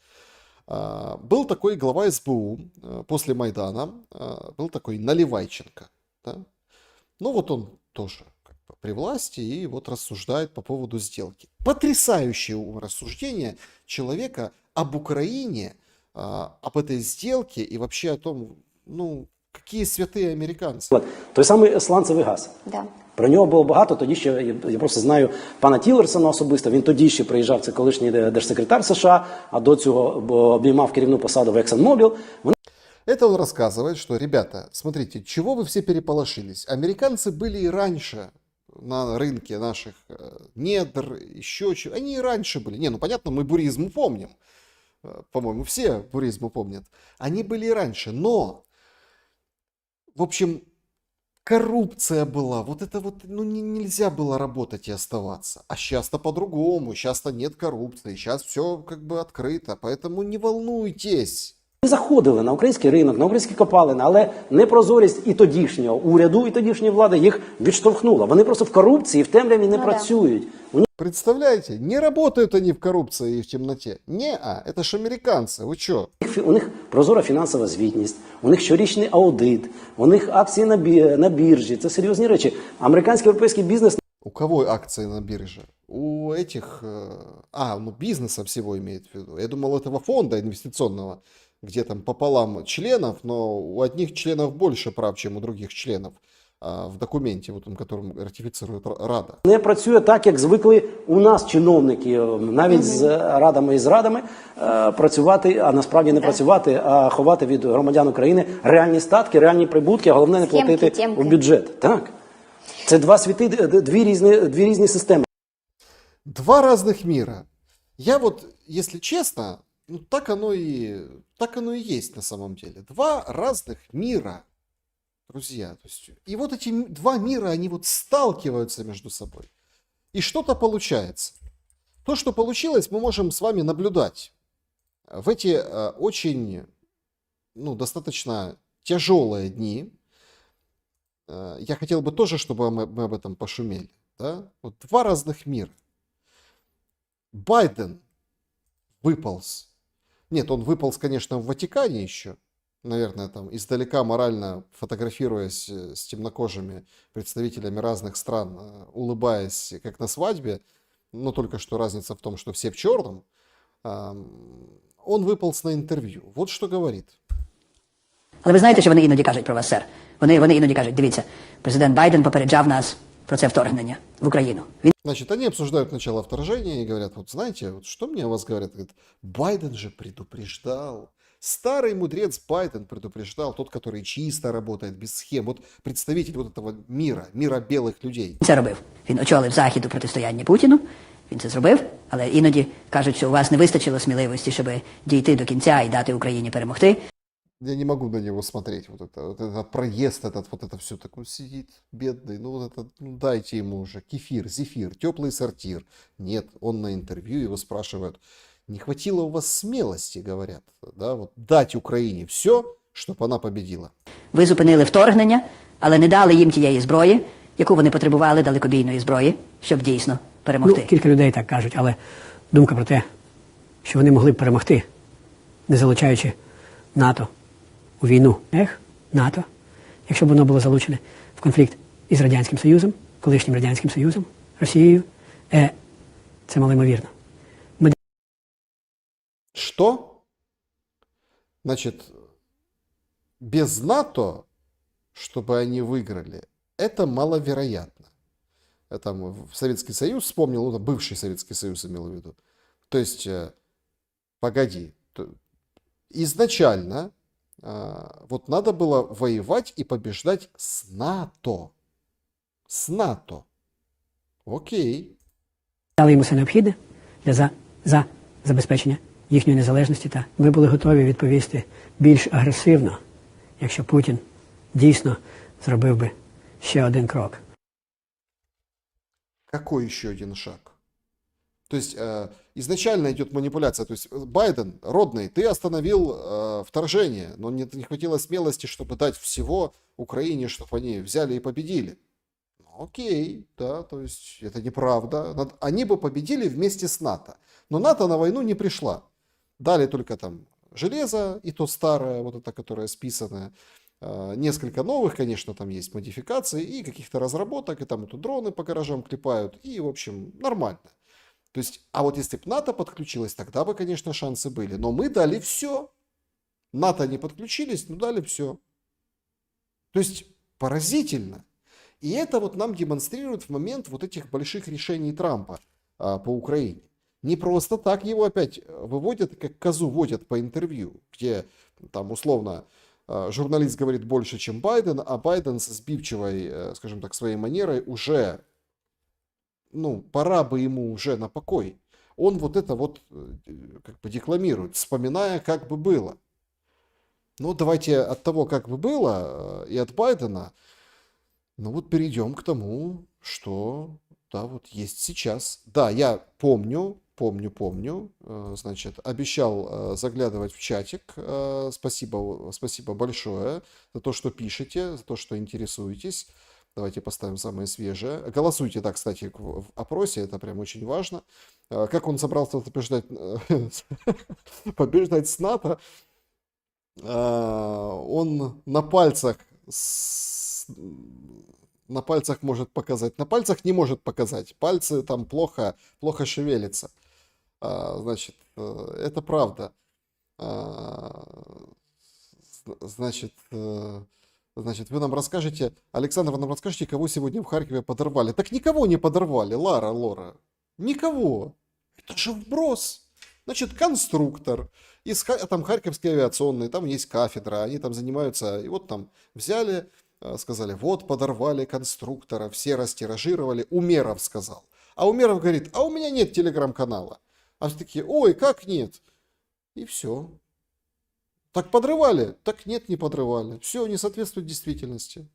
Был такой глава СБУ после Майдана, был такой Наливайченко. Да? Ну вот он тоже как бы при власти и вот рассуждает по поводу сделки. Потрясающее рассуждение человека об Украине, об этой сделке и вообще о том, ну, какие святые американцы. Той самий сланцевий газ. Да. Про нього було багато, тоді ще, я просто знаю пана Тіллерсона особисто, він тоді ще приїжджав, це колишній держсекретар США, а до цього обіймав керівну посаду в ExxonMobil. Это он рассказывает, что, ребята, смотрите, чего вы все переполошились? Американцы были и раньше на рынке наших недр, еще чего. Они и раньше были. Не, ну понятно, мы буризму помним. По-моему, все буризму помнят. Они были и раньше, но, в общем, коррупция была, вот это вот, ну нельзя было работать и оставаться. А сейчас-то по-другому, сейчас-то нет коррупции, сейчас все как бы открыто, поэтому не волнуйтесь. Вони заходили на український ринок, на українські копалини, але непрозорість і тодішнього уряду, і тодішньої влади їх відштовхнула. Вони просто в корупції, в темряві не працюють. Представляете, не работают они в коррупции и в темноте. Это ж американцы, вы чё? У них прозора фінансова звітність, у них щорічний аудит, у них акції на біржі. Це серйозні речі. Американський європейський бізнес... У кого акции на бирже? У этих... бизнеса всего имеет в виду. Я думал, этого фонда инвестиционного, где там пополам членов, но у одних членов больше прав, чем у других членов в документе, вот, которым ратифицирует Рада. Не працює так, як звикли у нас чиновники, навіть з радами і зрадами, працювати, а насправді не працювати, а ховати від громадян України реальні статки, реальні прибутки, а головне не платити у бюджет. Так. Це два світи, дві різні системи. Два разных мира. Я вот, если честно, ну так оно и есть на самом деле. Два разных мира. Друзья, то есть, и вот эти два мира, они вот сталкиваются между собой. И что-то получается. То, что получилось, мы можем с вами наблюдать в эти очень, достаточно тяжелые дни. Я хотел бы тоже, чтобы мы об этом пошумели. Да? Вот два разных мира. Байден выполз. Нет, он выполз, конечно, в Ватикане еще. Наверное, там издалека морально фотографируясь с темнокожими представителями разных стран, улыбаясь, как на свадьбе. Но только что разница в том, что все в черном. Он выполз на интервью. Вот что говорит. Але ви знаєте, що вони іноді кажуть про вас, сер? Вони іноді кажуть, дивіться, президент Байден попереджав нас про це вторгнення в Україну. Значит, они обсуждают начало вторжения и говорят, вот знаете, вот что мне о вас говорят? Говорят, Байден же предупреждал. Старый мудрец Байден предупреждал, тот, который чисто работает, без схем. Вот представитель вот этого мира белых людей. Він це робив. Він очолив Захід у протистоянні Путіну. Він це зробив, але іноді кажуть, що у вас не вистачило сміливості, щоб дійти до кінця і дати Україні перемогти. Я не могу на него смотреть. Вот это проезд, вот это все такое сидит, бедный. Ну, вот это, ну, дайте ему уже кефир, зефир, теплый сортир. Нет, он на интервью, его спрашивают, не хватило у вас смелости, говорят, да, вот дать Украине все, чтобы она победила. Ви зупинили вторгнення, але не дали їм тієї зброї, яку вони потребували, далекобійної зброї, щоб дійсно перемогти. Ну, кілька людей так кажуть, але думка про те, що вони могли б перемогти, не залучаючи НАТО у війну. НАТО, якщо б воно було залучене в конфлікт із Радянським Союзом, колишнім Радянським Союзом, Росією, це малоймовірно. Что? Значит, без НАТО, чтобы они выиграли, это маловероятно. Это Советский Союз вспомнил, ну, бывший Советский Союз имел в виду. То есть, погоди, изначально вот надо было воевать и побеждать с НАТО. С НАТО. Окей. Дали йому все необхідне за забезпечення їхньої незалежності, та ми були готові відповісти більш агресивно, якщо Путін дійсно зробив би ще один крок. Какой еще один шаг? То есть изначально идет манипуляция. То есть Байден, родный, ты остановил вторжение, но не хватило смелости, чтобы дать всего Украине, чтобы они взяли и победили. Окей, да, то есть это неправда. Они бы победили вместе с НАТО. Но НАТО на войну не пришла. Дали только там железо, и то старое, вот это, которое списанное. Несколько новых, конечно, там есть модификации и каких-то разработок, и там тут дроны по гаражам клепают, и, в общем, нормально. То есть, а вот если бы НАТО подключилось, тогда бы, конечно, шансы были. Но мы дали все. НАТО не подключились, но дали все. То есть, поразительно. И это вот нам демонстрирует в момент вот этих больших решений Трампа по Украине. Не просто так его опять выводят, как козу водят по интервью, где там условно журналист говорит больше, чем Байден, а Байден с сбивчивой, скажем так, своей манерой уже, ну, пора бы ему уже на покой. Он вот это вот как бы декламирует, вспоминая, как бы было. Ну, давайте от того, как бы было, и от Байдена, ну вот перейдем к тому, что, да, вот есть сейчас. Да, я помню, значит, обещал заглядывать в чатик. Спасибо большое за то, что пишете, за то, что интересуетесь. Давайте поставим самое свежее. Голосуйте, да, кстати, в опросе, это прям очень важно. Как он собрался побеждать с НАТО? Он на пальцах может показать. На пальцах не может показать. Пальцы там плохо шевелятся. Значит, это правда. Значит, вы нам расскажете, Александр, вы нам расскажете, кого сегодня в Харькове подорвали. Так никого не подорвали, Лора. Никого. Это же вброс. Значит, конструктор из там Харьковской авиационной, там есть кафедра, они там занимаются, и вот там взяли, сказали, вот подорвали конструктора, все растиражировали, Умеров сказал. А Умеров говорит, а у меня нет телеграм-канала. А все такие, ой, как нет? И все. Так подрывали? Так нет, не подрывали. Все не соответствует действительности.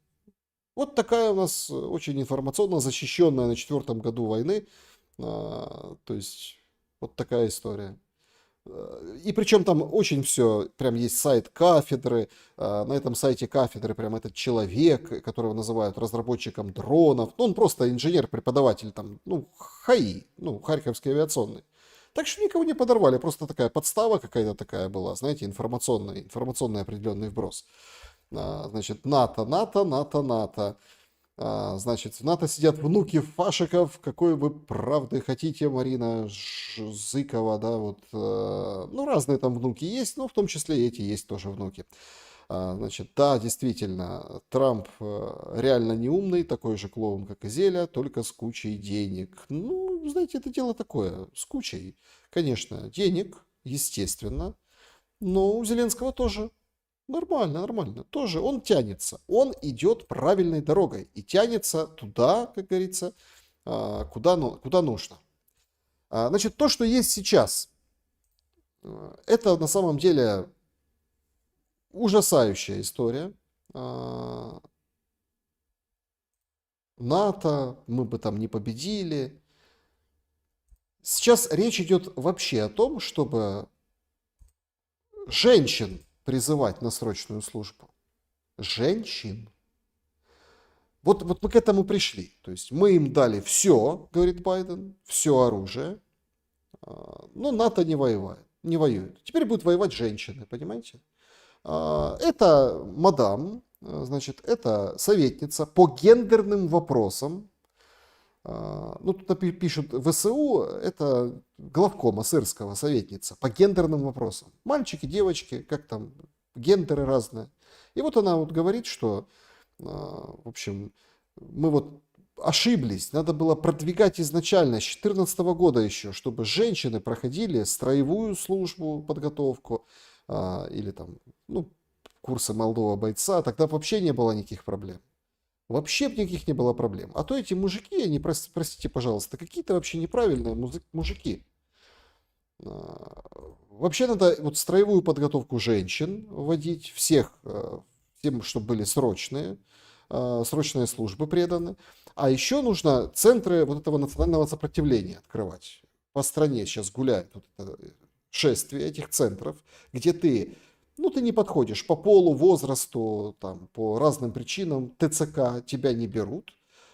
Вот такая у нас очень информационно защищенная на 4-м году войны. То есть, вот такая история. И причем там очень все, прям есть сайт кафедры, на этом сайте кафедры прям этот человек, которого называют разработчиком дронов, ну он просто инженер-преподаватель там, ну ХАИ, ну Харьковской авиационной. Так что никого не подорвали, просто такая подстава какая-то такая была, знаете, информационный определенный вброс. Значит, НАТО. Значит, в НАТО сидят внуки фашиков. Какой вы правды хотите, Марина Зыкова, да, вот. Ну, разные там внуки есть, но в том числе и эти есть тоже внуки. Значит, да, действительно, Трамп реально неумный, такой же клоун, как и Зеля, только с кучей денег. Ну, знаете, это дело такое, с кучей, конечно, денег, естественно, но у Зеленского тоже нормально, тоже он тянется, он идет правильной дорогой и тянется туда, как говорится, куда нужно. Значит, то, что есть сейчас, это на самом деле ужасающая история. НАТО, мы бы там не победили. Сейчас речь идет вообще о том, чтобы женщин призывать на срочную службу. Женщин. Вот мы к этому пришли. То есть мы им дали все, говорит Байден, все оружие, но НАТО не воюет. Теперь будут воевать женщины, понимаете? Это мадам, значит, это советница по гендерным вопросам. Ну, тут пишут ВСУ, это главкома сырского советница по гендерным вопросам. Мальчики, девочки, как там, гендеры разные. И вот она вот говорит, что, в общем, мы вот ошиблись, надо было продвигать изначально, с 2014 года еще, чтобы женщины проходили строевую службу, подготовку, или там, ну, курсы молодого бойца, тогда вообще не было никаких проблем. Вообще никаких не было проблем. А то эти мужики, они, простите, пожалуйста, какие-то вообще неправильные мужики. Вообще надо вот строевую подготовку женщин вводить, всем, чтобы были срочные службы преданы. А еще нужно центры вот этого национального сопротивления открывать. По стране сейчас гуляет вот это шествие этих центров, где ты не подходишь по полу, возрасту, там, по разным причинам, ТЦК тебя не берут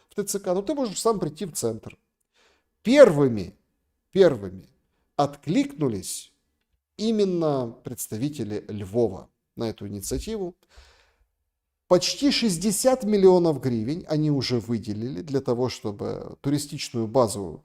в ТЦК, но ты можешь сам прийти в центр. Первыми откликнулись именно представители Львова на эту инициативу. Почти 60 миллионов гривен они уже выделили для того, чтобы туристическую базу,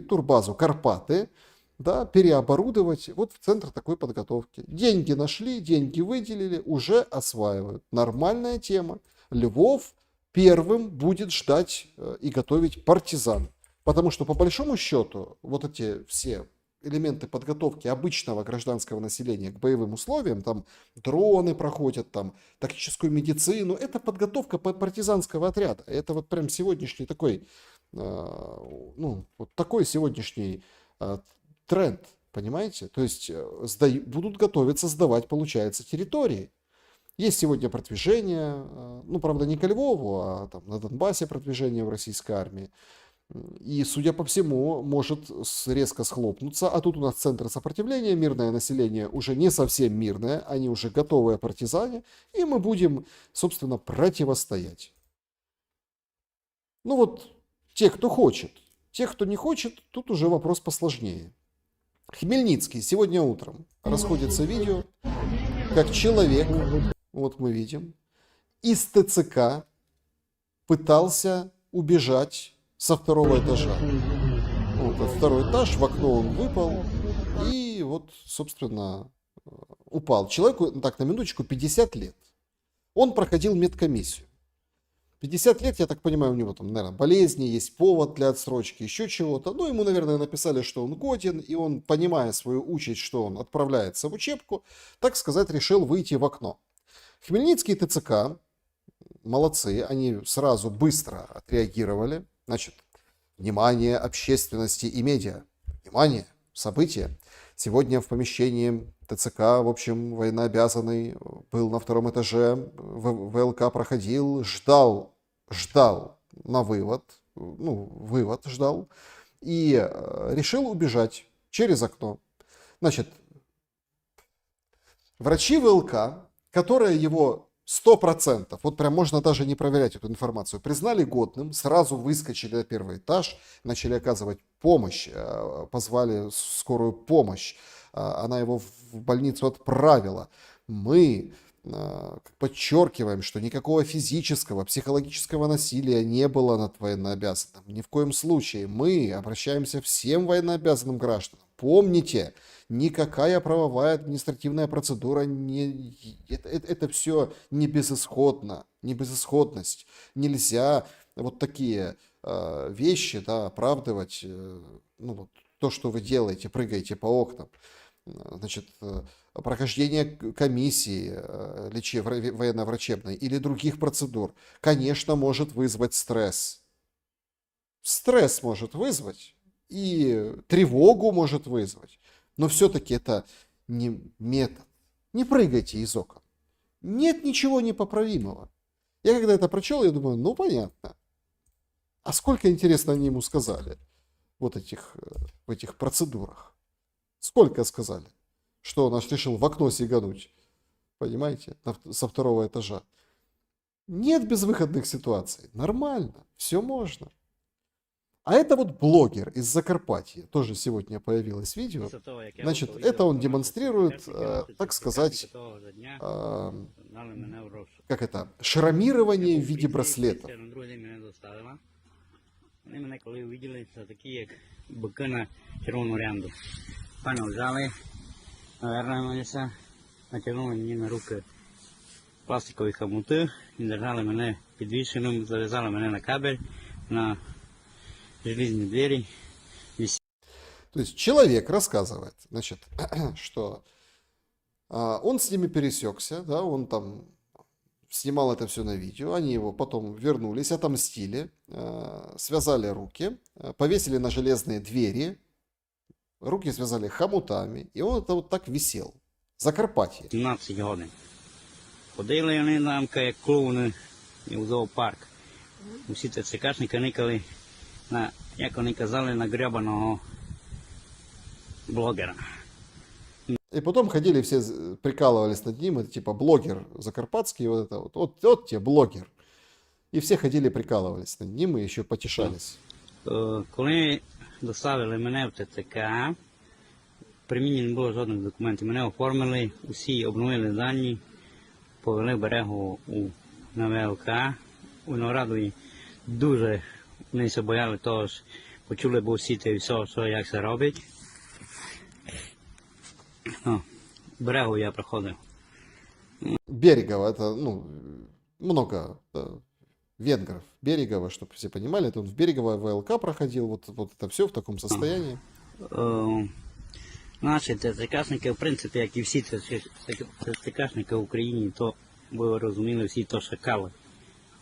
турбазу Карпаты, да, переоборудовать вот в центр такой подготовки. Деньги нашли, деньги выделили, уже осваивают. Нормальная тема. Львов первым будет ждать и готовить партизан. Потому что по большому счету вот эти все элементы подготовки обычного гражданского населения к боевым условиям, там дроны проходят, там тактическую медицину, это подготовка партизанского отряда. Это вот прям сегодняшний такой, вот такой сегодняшний тренд, понимаете? То есть будут готовиться сдавать, получается, территории. Есть сегодня продвижение, правда, не ко Львову, а там на Донбассе продвижение в российской армии. И, судя по всему, может резко схлопнуться. А тут у нас центр сопротивления, мирное население уже не совсем мирное, они уже готовые партизане, и мы будем, собственно, противостоять. Ну вот, те, кто хочет. Тех, кто не хочет, тут уже вопрос посложнее. Хмельницкий сегодня утром расходится видео, как человек, вот мы видим, из ТЦК пытался убежать со второго этажа. Вот второй этаж, в окно он выпал и вот, собственно, упал. Человеку, так, на минуточку, 50 лет. Он проходил медкомиссию. 50 лет, я так понимаю, у него там, наверное, болезни, есть повод для отсрочки, еще чего-то. Ну, ему, наверное, написали, что он годен, и он, понимая свою участь, что он отправляется в учебку, так сказать, решил выйти в окно. Хмельницкий ТЦК, молодцы, они сразу быстро отреагировали. Значит, внимание общественности и медиа. Внимание, события. Сегодня в помещении ТЦК, в общем, военнообязанный был на втором этаже, ВЛК проходил, ждал на вывод ждал и решил убежать через окно. Значит, врачи ВЛК, которые его 100%. Вот прям можно даже не проверять эту информацию. Признали годным, сразу выскочили на первый этаж, начали оказывать помощь, позвали скорую помощь. Она его в больницу отправила. Мы подчеркиваем, что никакого физического, психологического насилия не было над военнообязанным. Ни в коем случае. Мы обращаемся всем военнообязанным гражданам. Помните, никакая правовая административная процедура не... Это все не безысходно, не безысходность. Нельзя вот такие вещи, да, оправдывать, ну, вот, то, что вы делаете, прыгаете по окнам. Значит, прохождение комиссии военно-врачебной или других процедур, конечно, может вызвать стресс. Стресс может вызвать и тревогу может вызвать. Но все-таки это не метод. Не прыгайте из окон. Нет ничего непоправимого. Я когда это прочел, я думаю, ну понятно. А сколько, интересно, они ему сказали вот в этих процедурах? Сколько сказали? Что он аж решил в окно сигануть. Понимаете? Со второго этажа. Нет безвыходных ситуаций. Нормально. Все можно. А это вот блогер из Закарпатья. Тоже сегодня появилось видео. Значит, это он демонстрирует, так сказать, как это, шрамирование в виде браслетов. Пане взяли, наверное, натягнули мені на руки пластикові хомути і держали мене підвішеним, зав'язали мене на кабель, на железні двері. То есть человек рассказывает, значит, что он с ними пересекся, да, он там снимал это все на видео, они его потом вернулись, отомстили, связали руки, повесили на железные двери, руки связали хомутами, и он это вот так висел. Закарпатье. 17 годин. Ходили вони нам, як клоуни, у зоопарк. Усі ТЦКшники никали на, як вони казали, на гребаного блогера. И потом ходили все, прикалывались над ним, это типа блогер закарпатский, вот это вот тебе блогер. И все ходили, прикалывались над ним и еще потешались. Коли доставили мене в ТЦК, при мені не було жодних документів. Мене оформили, усі обновили дані, повели берегу на ВЛК. У Виноградові дуже вони се бояли того, що почули б усі те все, що як це робить. Берегу я проходив. Берегово, это, ну, много венгров. Берегово, чтобы все понимали, это он в Берегово ВЛК проходил, вот это все в таком состоянии. Наші ТЦКшники, в принципі, як і всі ТЦКшники в Україні, то ви розуміли, всі то шакали.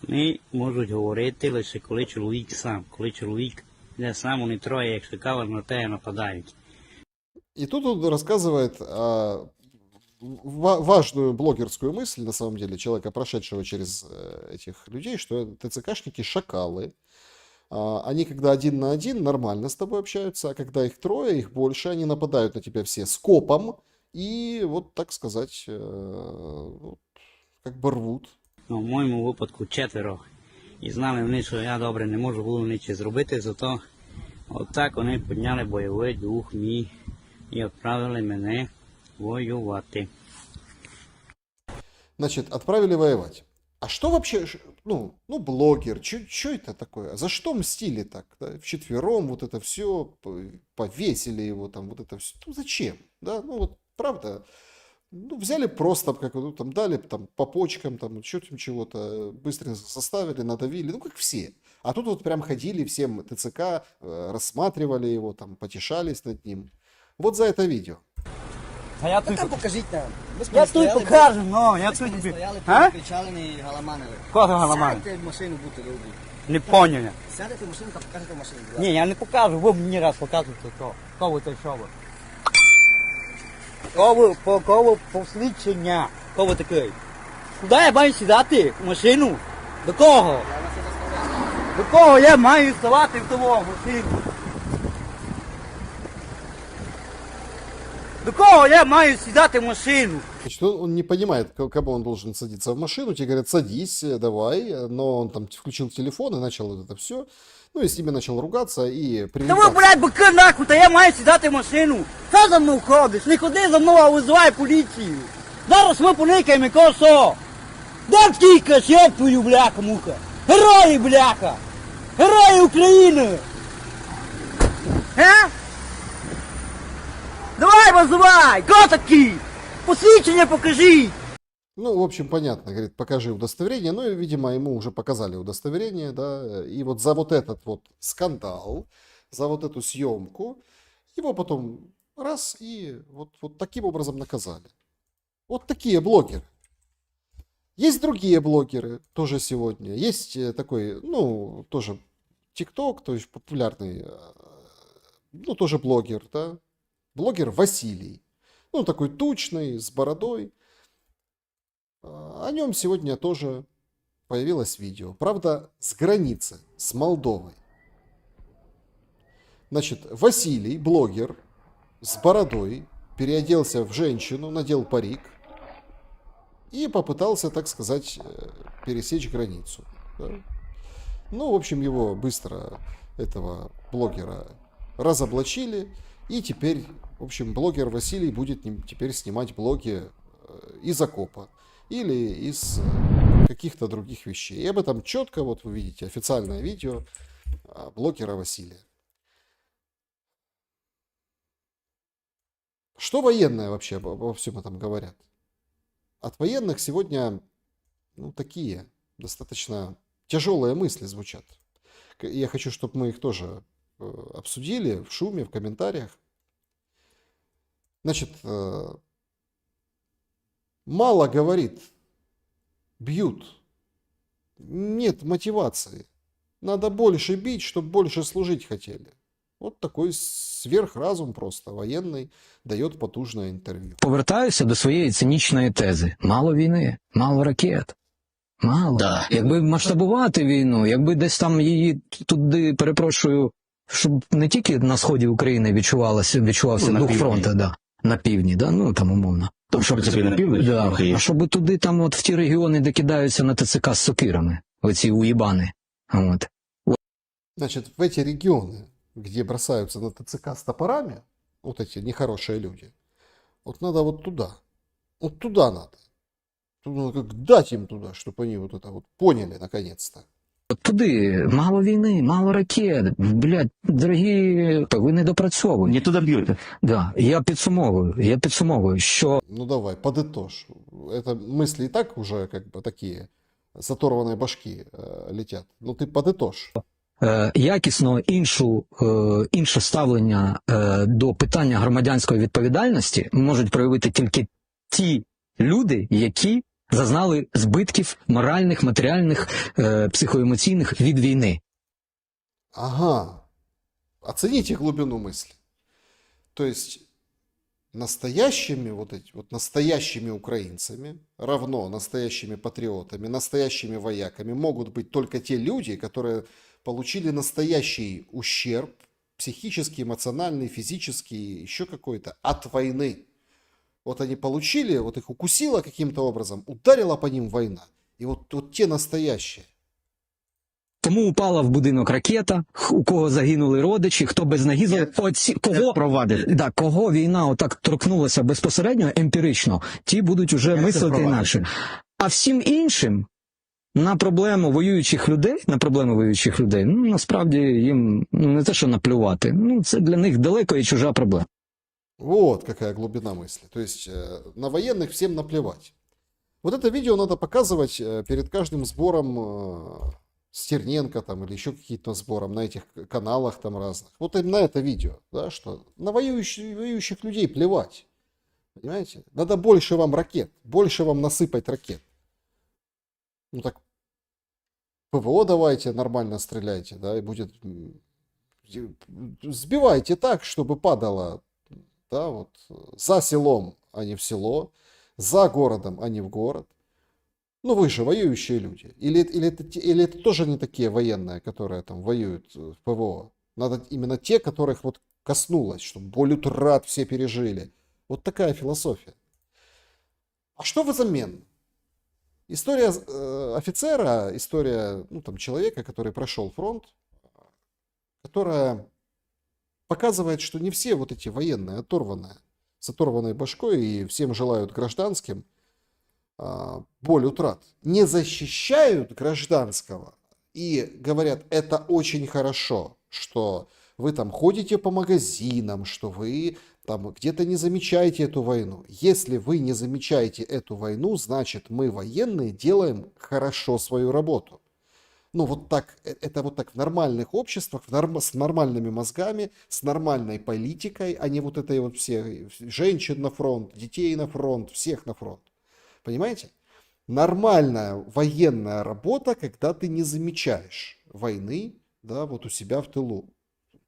Вони можуть говорити лише коли чоловік сам. Коли чоловік йде сам, вони троє, як шакали, на те нападають. И тут он рассказывает важную блогерскую мысль, на самом деле, человека, прошедшего через этих людей, что ТЦКшники шакалы. Они, когда один на один, нормально с тобой общаются, а когда их трое, их больше, они нападают на тебя все скопом и, вот так сказать, как бы рвут. Ну, в моєму випадку 4. І знали вони, що я добре не можу було нічого зробити, зато отак вони підняли бойовий дух мій і відправили мене воювати. Значит, отправили воевать. А что вообще, ну блогер, что это такое? За что мстили так? Да? Вчетвером вот это все, повесили его там, вот это все. Ну зачем? Да, ну вот правда, ну взяли просто, как ну, там дали там по почкам, там чего-то, быстро составили, надавили, ну как все. А тут вот прям ходили всем ТЦК, рассматривали его, там потешались над ним. Вот за это видео. А я тут покажіть нам. Я тут покажу, но я тут тобі. А? Кричали, не галаманили. Кого галаманили? Сядете в машину, будьте добрі. Не поняв я. Сядете в машину та покажете в машину. Ні, я не покажу, ви мені раз показуєте то. Кого це що ви? Кого посвідчення? Кого ви такий? Куди я маю сідати? В машину? До кого? До кого я маю ставати в тому машину? До кого я маю сідати в машину? Значит, он не понимает, кому он должен садиться в машину. Тебе говорят, садись, давай. Но он там включил телефон и начал вот это все. Ну и с ними начал ругаться и Та ви, блядь, бики нахуй, та я маю сідати в машину. Що за мною ходиш? Не ходи за мною, а визивай поліцію. Зараз ми поникаємо косо. Де скільки сьогодні твою, бляха, муха? Герої, бляха! Герої України! Давай, визивай! Хто такий? Посвідчення покажіть! Ну, в общем, понятно, говорит, покажи удостоверение. Ну, и, видимо, ему уже показали удостоверение, да. И вот за вот этот вот скандал, за вот эту съемку, его потом раз и вот таким образом наказали. Вот такие блогеры. Есть другие блогеры тоже сегодня. Есть такой, ну, тоже ТикТок, то есть популярный, ну, тоже блогер, да. Блогер Василий. Ну, такой тучный, с бородой. О нем сегодня тоже появилось видео. Правда, с границы, с Молдовой. Значит, Василий, блогер, с бородой, переоделся в женщину, надел парик и попытался, так сказать, пересечь границу. Да? Ну, в общем, его быстро, этого блогера, разоблачили. И теперь, в общем, блогер Василий будет теперь снимать блоги из окопа или из каких-то других вещей. И об этом четко, вот вы видите, официальное видео блогера Василия. Что военные вообще обо всем этом говорят? От военных сегодня, ну, такие достаточно тяжелые мысли звучат. Я хочу, чтобы мы их тоже обсудили в шуме, в комментариях. Значит, мало говорит, бьют, нет мотивации. Надо больше бить, чтобы больше служить хотели. Вот такой сверхразум просто воєнний дає потужне інтерв'ю. Повертаюся до своєї цинічної тези. Мало війни, мало ракет. Мало. Да. Якби масштабувати війну, якби десь там її туди, перепрошую, щоб не тільки на сході України відчувався дух фронту, да, на півдні, да, ну там умовно. Щоб, на півдні, да, а щоб туди там от в ті регіони, де кидаються на ТЦК з сокирами, оці уїбани. От. Значить, в эти регионы, где бросаются на ТЦК с топорами, вот эти нехорошие люди, вот надо вот туда. Вот туда надо. Тут надо как дать им туда, чтобы они вот это вот поняли наконец-то. Туди мало війни, мало ракет. Блядь, дорогі, ви не допрацьовуєте. Не туди б'єте. Да. Я підсумовую, що... Ну давай, подытожь. Это мысли и так уже как бы такие заторванные башки летят. Ну ты подытожь. Якісно інше ставлення до питання громадянської відповідальності можуть проявити тільки ті люди, які зазнали збитків моральних, матеріальних, психоемоційних від війни. Ага. Оцените глубину мысли. То есть настоящими настоящими украинцами, равно настоящими патриотами, настоящими вояками могут быть только те люди, которые получили настоящий ущерб, психический, эмоциональный, физический, еще какой-то, от войны. Вот они получили, вот их укусило каким-то образом, ударила по ним война. И вот те настоящие. Кому упала в будинок ракета, у кого загинули родичі, хто без ноги, кого війна отак торкнулася безпосередньо, емпірично, ті будуть уже мислити інакше. А всім іншим на проблему воюючих людей, ну, насправді їм не те, що наплювати, ну, це для них далеко і чужа проблема. Вот какая глубина мысли. То есть на военных всем наплевать. Вот это видео надо показывать перед каждым сбором Стерненко там, или еще каким-то сбором на этих каналах там разных. Вот именно это видео, да, что на воюющих людей плевать. Понимаете? Надо больше вам ракет, больше вам насыпать ракет. Ну так ПВО давайте, нормально стреляйте, да, и будет... Сбивайте так, чтобы падало, да, вот, за селом, а не в село, за городом, а не в город. Ну вы же воюющие люди. Или это тоже не такие военные, которые там воюют в ПВО? Надо именно те, которых вот коснулось, чтобы боль утрат все пережили. Вот такая философия. А что взамен? История офицера, история человека, который прошел фронт, которая показывает, что не все вот эти военные оторванные, с оторванной башкой и всем желают гражданским боль утрат, не защищают гражданского и говорят, это очень хорошо, что вы там ходите по магазинам, что вы там где-то не замечаете эту войну. Если вы не замечаете эту войну, значит мы, военные, делаем хорошо свою работу. Ну вот так, это вот так в нормальных обществах, с нормальными мозгами, с нормальной политикой, а не вот этой вот все женщин на фронт, детей на фронт, всех на фронт. Понимаете? Нормальная военная работа, когда ты не замечаешь войны, да, вот у себя в тылу.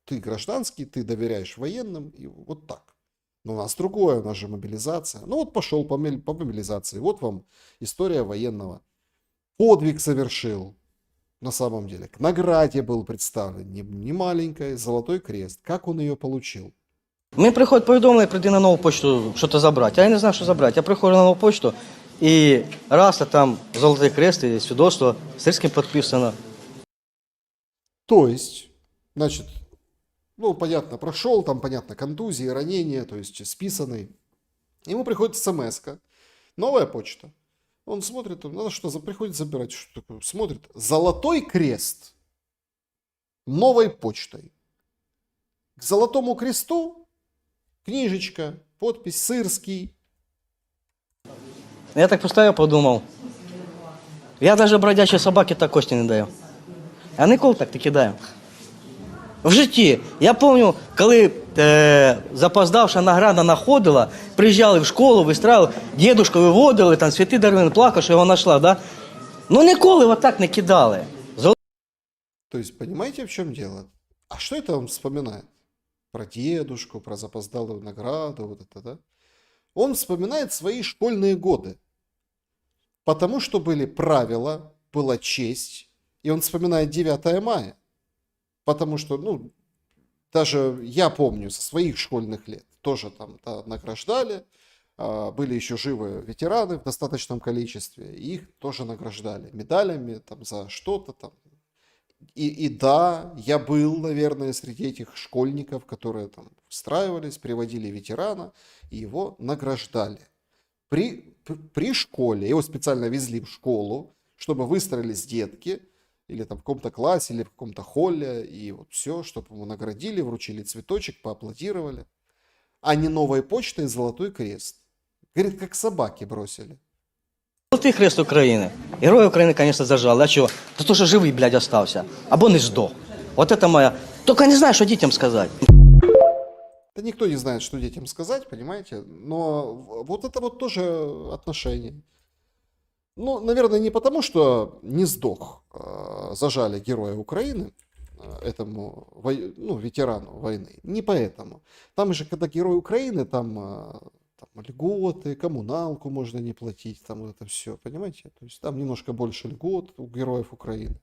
Ты гражданский, ты доверяешь военным, и вот так. Но у нас другое, у нас же мобилизация. Ну вот пошел по мобилизации, вот вам история военного. Подвиг совершил, на самом деле. К награде был представлен, не маленькой, Золотой Крест. Как он ее получил? Мені приходить повідомлення, прийти на нову почту, що-то забрати. Я не знаю, що забрати. Я приходжу на нову почту, і раз, а там Золотий Крест і свідоцтво Сирським підписано. То есть, значит, ну, понятно, прошел, там, понятно, контузии, ранения, то есть списанный. Ему приходит смс-ка, новая почта. Он смотрит, надо что, приходит забирать, что такое, смотрит, Золотой Крест, новой почтой. К Золотому Кресту книжечка, подпись Сырский. Я так поставив, подумав, я навіть бродячій собаці так кості не даю. А ніколи так не кидаю. В житті. Я пам'ятаю, коли запоздавша награда находила, приїжджали в школу, вистраювали, дідушку виводили, там Святий Дарвин плакав, що його знайшла, да? Ну ніколи вот так не кидали. То есть, понимаете, в чем дело? А что это он вспоминает? Про дедушку, про запоздалую награду, вот это, да? Он вспоминает свои школьные годы. Потому что были правила, была честь, и он вспоминает 9 мая. Потому что, ну, даже я помню со своих школьных лет, тоже там награждали, были еще живы ветераны в достаточном количестве, и их тоже награждали медалями там за что-то там. И да, я был, наверное, среди этих школьников, которые там встраивались, приводили ветерана, и его награждали. При школе, его специально везли в школу, чтобы выстроились детки, или там в каком-то классе, или в каком-то холле, и вот все, чтобы ему наградили, вручили цветочек, поаплодировали. А не новой почтой Золотой Крест. Говорит, как собаки бросили. Золотий Хрест України. Герой України, конечно, зажали. А чого? За те, що живий, блядь, остався. Або не здох. Вот это моя... Только не знаю, что детям сказать. Да никто не знает, что детям сказать, понимаете? Но вот это вот тоже отношение. Ну, наверное, не потому, что не сдох, зажали героя Украины, этому ветерану войны. Не поэтому. Там же, когда герой Украины, там льготы, коммуналку можно не платить, там вот это все, понимаете? То есть там немножко больше льгот у героев Украины.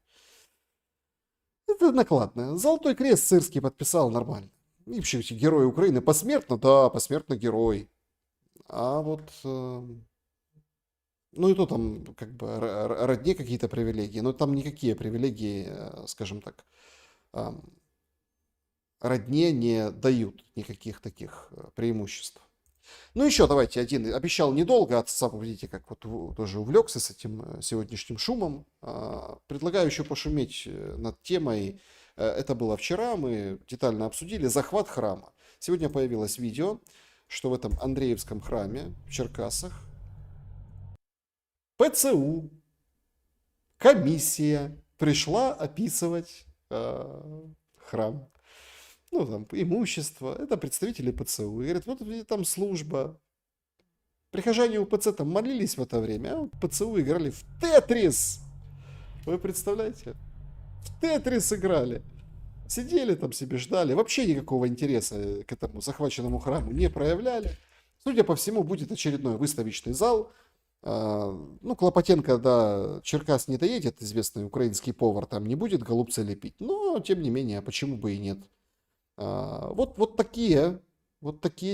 Это накладно. Золотой Крест Сырский подписал нормально. И вообще эти герои Украины посмертно, да, посмертно герой. А вот... Ну и то там как бы родне какие-то привилегии, но там никакие привилегии, скажем так, родне не дают никаких таких преимуществ. Ну еще давайте один, обещал недолго, от сам видите, как вот тоже увлекся с этим сегодняшним шумом. Предлагаю еще пошуметь над темой, это было вчера, мы детально обсудили, захват храма. Сегодня появилось видео, что в этом Андреевском храме в Черкасах ПЦУ, комиссия пришла описывать храм. Ну, там, имущество. Это представители ПЦУ. И говорят, вот там служба. Прихожане УПЦ там молились в это время, а вот ПЦУ играли в Тетрис. Вы представляете? В Тетрис играли. Сидели там себе, ждали. Вообще никакого интереса к этому захваченному храму не проявляли. Судя по всему, будет очередной выставочный зал. Ну, Клопотенко до Черкас не доедет, известный украинский повар, там не будет голубцы лепить. Но, тем не менее, почему бы и нет. Вот такие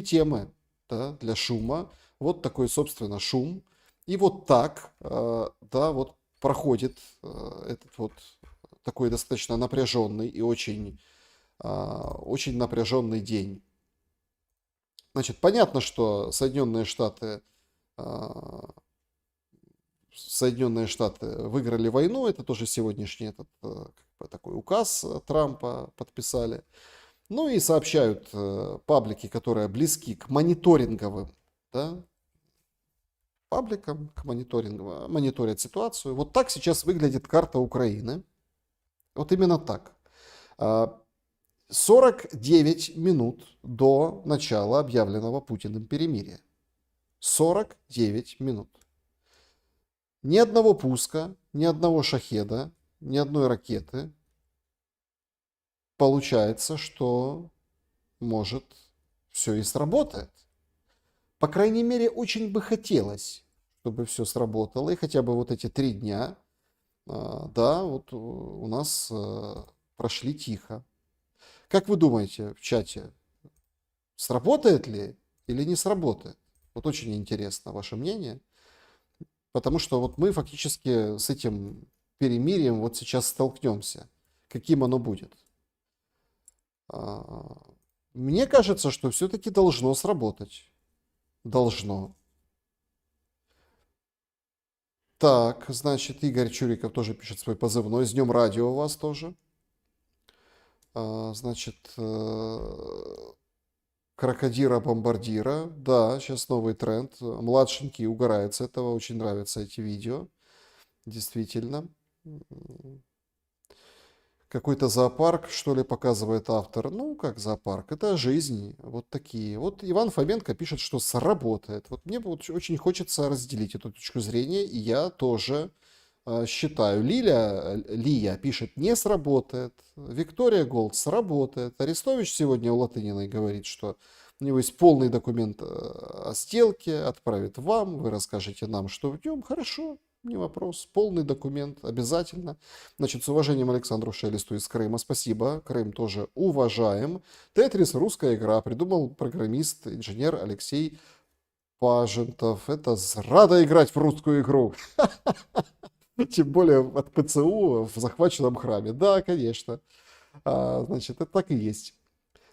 темы, да, для шума. Вот такой, собственно, шум. И вот так, да, вот проходит этот вот такой достаточно напряженный и очень напряженный день. Значит, понятно, что Соединенные Штаты выиграли войну. Это тоже сегодняшний такой указ Трампа подписали. Ну и сообщают паблики, которые близки к мониторинговым, да, пабликам, мониторят ситуацию. Вот так сейчас выглядит карта Украины. Вот именно так. 49 минут до начала объявленного Путиным перемирия. 49 минут. Ни одного пуска, ни одного шахеда, ни одной ракеты. Получается, что может все и сработает. По крайней мере, очень бы хотелось, чтобы все сработало. И хотя бы вот эти 3 дня, да, вот у нас прошли тихо. Как вы думаете в чате, сработает ли или не сработает? Вот очень интересно ваше мнение. Потому что вот мы фактически с этим перемирием вот сейчас столкнемся. Каким оно будет? Мне кажется, что все-таки должно сработать. Должно. Так, значит, Игорь Чуриков тоже пишет свой позывной. С Днем Радио у вас тоже. Значит, Крокодира-бомбардира. Да, сейчас новый тренд. Младшенький угорает с этого. Очень нравятся эти видео. Действительно. Какой-то зоопарк, что ли, показывает автор. Ну, как зоопарк. Это жизнь. Вот такие. Вот Иван Фоменко пишет, что сработает. Вот мне вот очень хочется разделить эту точку зрения. И я тоже считаю. Лия пишет, не сработает. Виктория Голд сработает. Арестович сегодня у Латыниной говорит, что у него есть полный документ о сделке, отправит вам, вы расскажете нам, что в нем. Хорошо, не вопрос. Полный документ обязательно. Значит, с уважением Александру Шелесту из Крыма. Спасибо. Крым тоже уважаем. Тетрис — русская игра. Придумал программист, инженер Алексей Пажентов. Это зрада играть в русскую игру. Тем более от ПЦУ в захваченном храме. Да, конечно. Значит, это так и есть.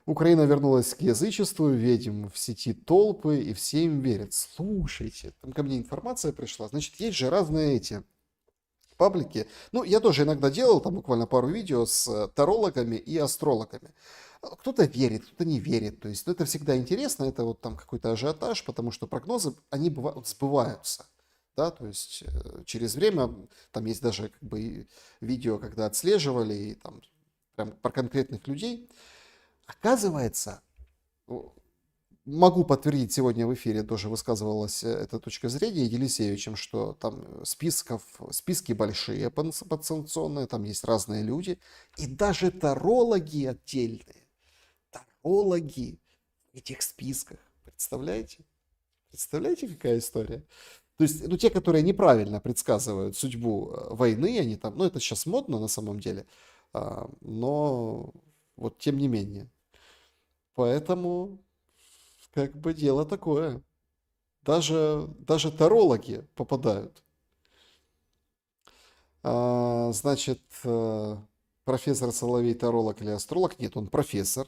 Украина вернулась к язычеству, видим в сети толпы, и все им верят. Слушайте, там ко мне информация пришла. Значит, есть же разные эти паблики. Ну, я тоже иногда делал, там буквально пару видео с тарологами и астрологами. Кто-то верит, кто-то не верит. То есть, ну, это всегда интересно, это вот там какой-то ажиотаж, потому что прогнозы, они бывают, сбываются. Да, то есть через время, там есть даже как бы видео, когда отслеживали и там прям про конкретных людей. Оказывается, могу подтвердить, сегодня в эфире тоже высказывалась эта точка зрения Елисеевичем, что там списки большие подсанкционные, там есть разные люди, и даже тарологи отдельные, тарологи в этих списках, представляете? Представляете, какая история? То есть, ну, те, которые неправильно предсказывают судьбу войны, они там, ну, это сейчас модно на самом деле, но вот тем не менее. Поэтому, как бы, дело такое. Даже тарологи попадают. Значит, профессор Соловей таролог или астролог? Нет, он профессор.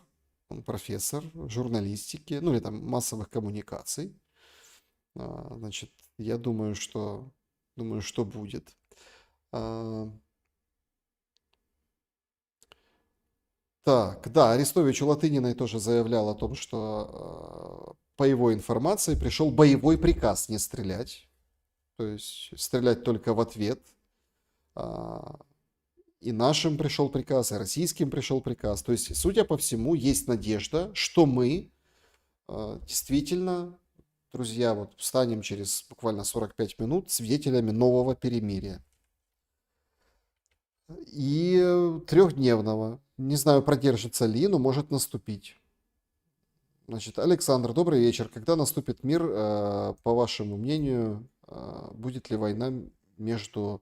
Он профессор журналистики, ну, или там массовых коммуникаций. Значит, я думаю, что будет. Так, да, Арестович у Латыниной тоже заявлял о том, что по его информации пришел боевой приказ не стрелять. То есть стрелять только в ответ. И нашим пришел приказ, и российским пришел приказ. То есть, судя по всему, есть надежда, что мы действительно, друзья, вот станем через буквально 45 минут свидетелями нового перемирия. И 3-дневного. Не знаю, продержится ли, но может наступить. Значит, Александр, добрый вечер. Когда наступит мир, по вашему мнению, будет ли война между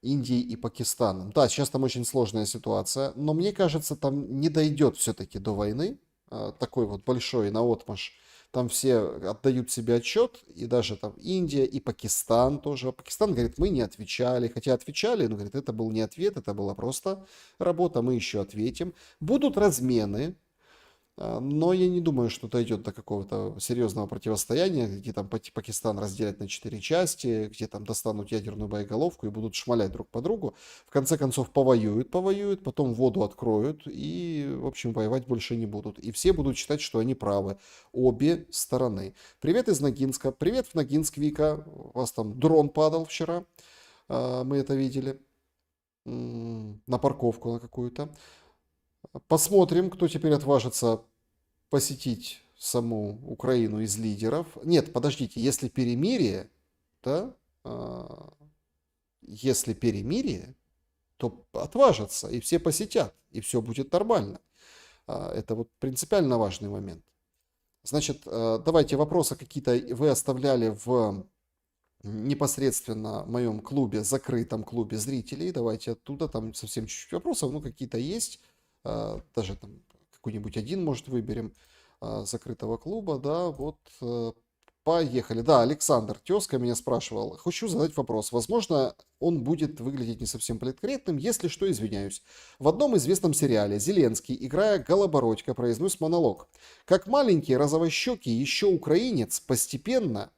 Индией и Пакистаном? Да, сейчас там очень сложная ситуация, но мне кажется, там не дойдет все-таки до войны. Такой вот большой наотмашь Там все отдают себе отчет, и даже там Индия и Пакистан тоже. Пакистан говорит, мы не отвечали, хотя отвечали, но говорит, это был не ответ, это была просто работа, мы еще ответим. Будут размены, но я не думаю, что дойдет до какого-то серьезного противостояния, где там Пакистан разделят на 4 части, где там достанут ядерную боеголовку и будут шмалять друг по другу. В конце концов повоюют, потом воду откроют и, в общем, воевать больше не будут. И все будут считать, что они правы. Обе стороны. Привет из Ногинска. Привет в Ногинск, Вика. У вас там дрон падал вчера. Мы это видели. На парковку на какую-то. Посмотрим, кто теперь отважится посетить саму Украину из лидеров. Нет, подождите, если перемирие, да, если перемирие, то отважатся, и все посетят, и все будет нормально. Это вот принципиально важный момент. Значит, давайте вопросы какие-то вы оставляли в непосредственно моем клубе, закрытом клубе зрителей. Давайте оттуда, там совсем чуть-чуть вопросов, ну какие-то есть. Даже там какой-нибудь один, может, выберем закрытого клуба, да, вот, поехали. Да, Александр Тезка меня спрашивал, хочу задать вопрос, возможно, он будет выглядеть не совсем политкорректным, если что, извиняюсь. В одном известном сериале Зеленский, играя Голобородько, произнес монолог. Как маленький розовощекий еще украинец постепенно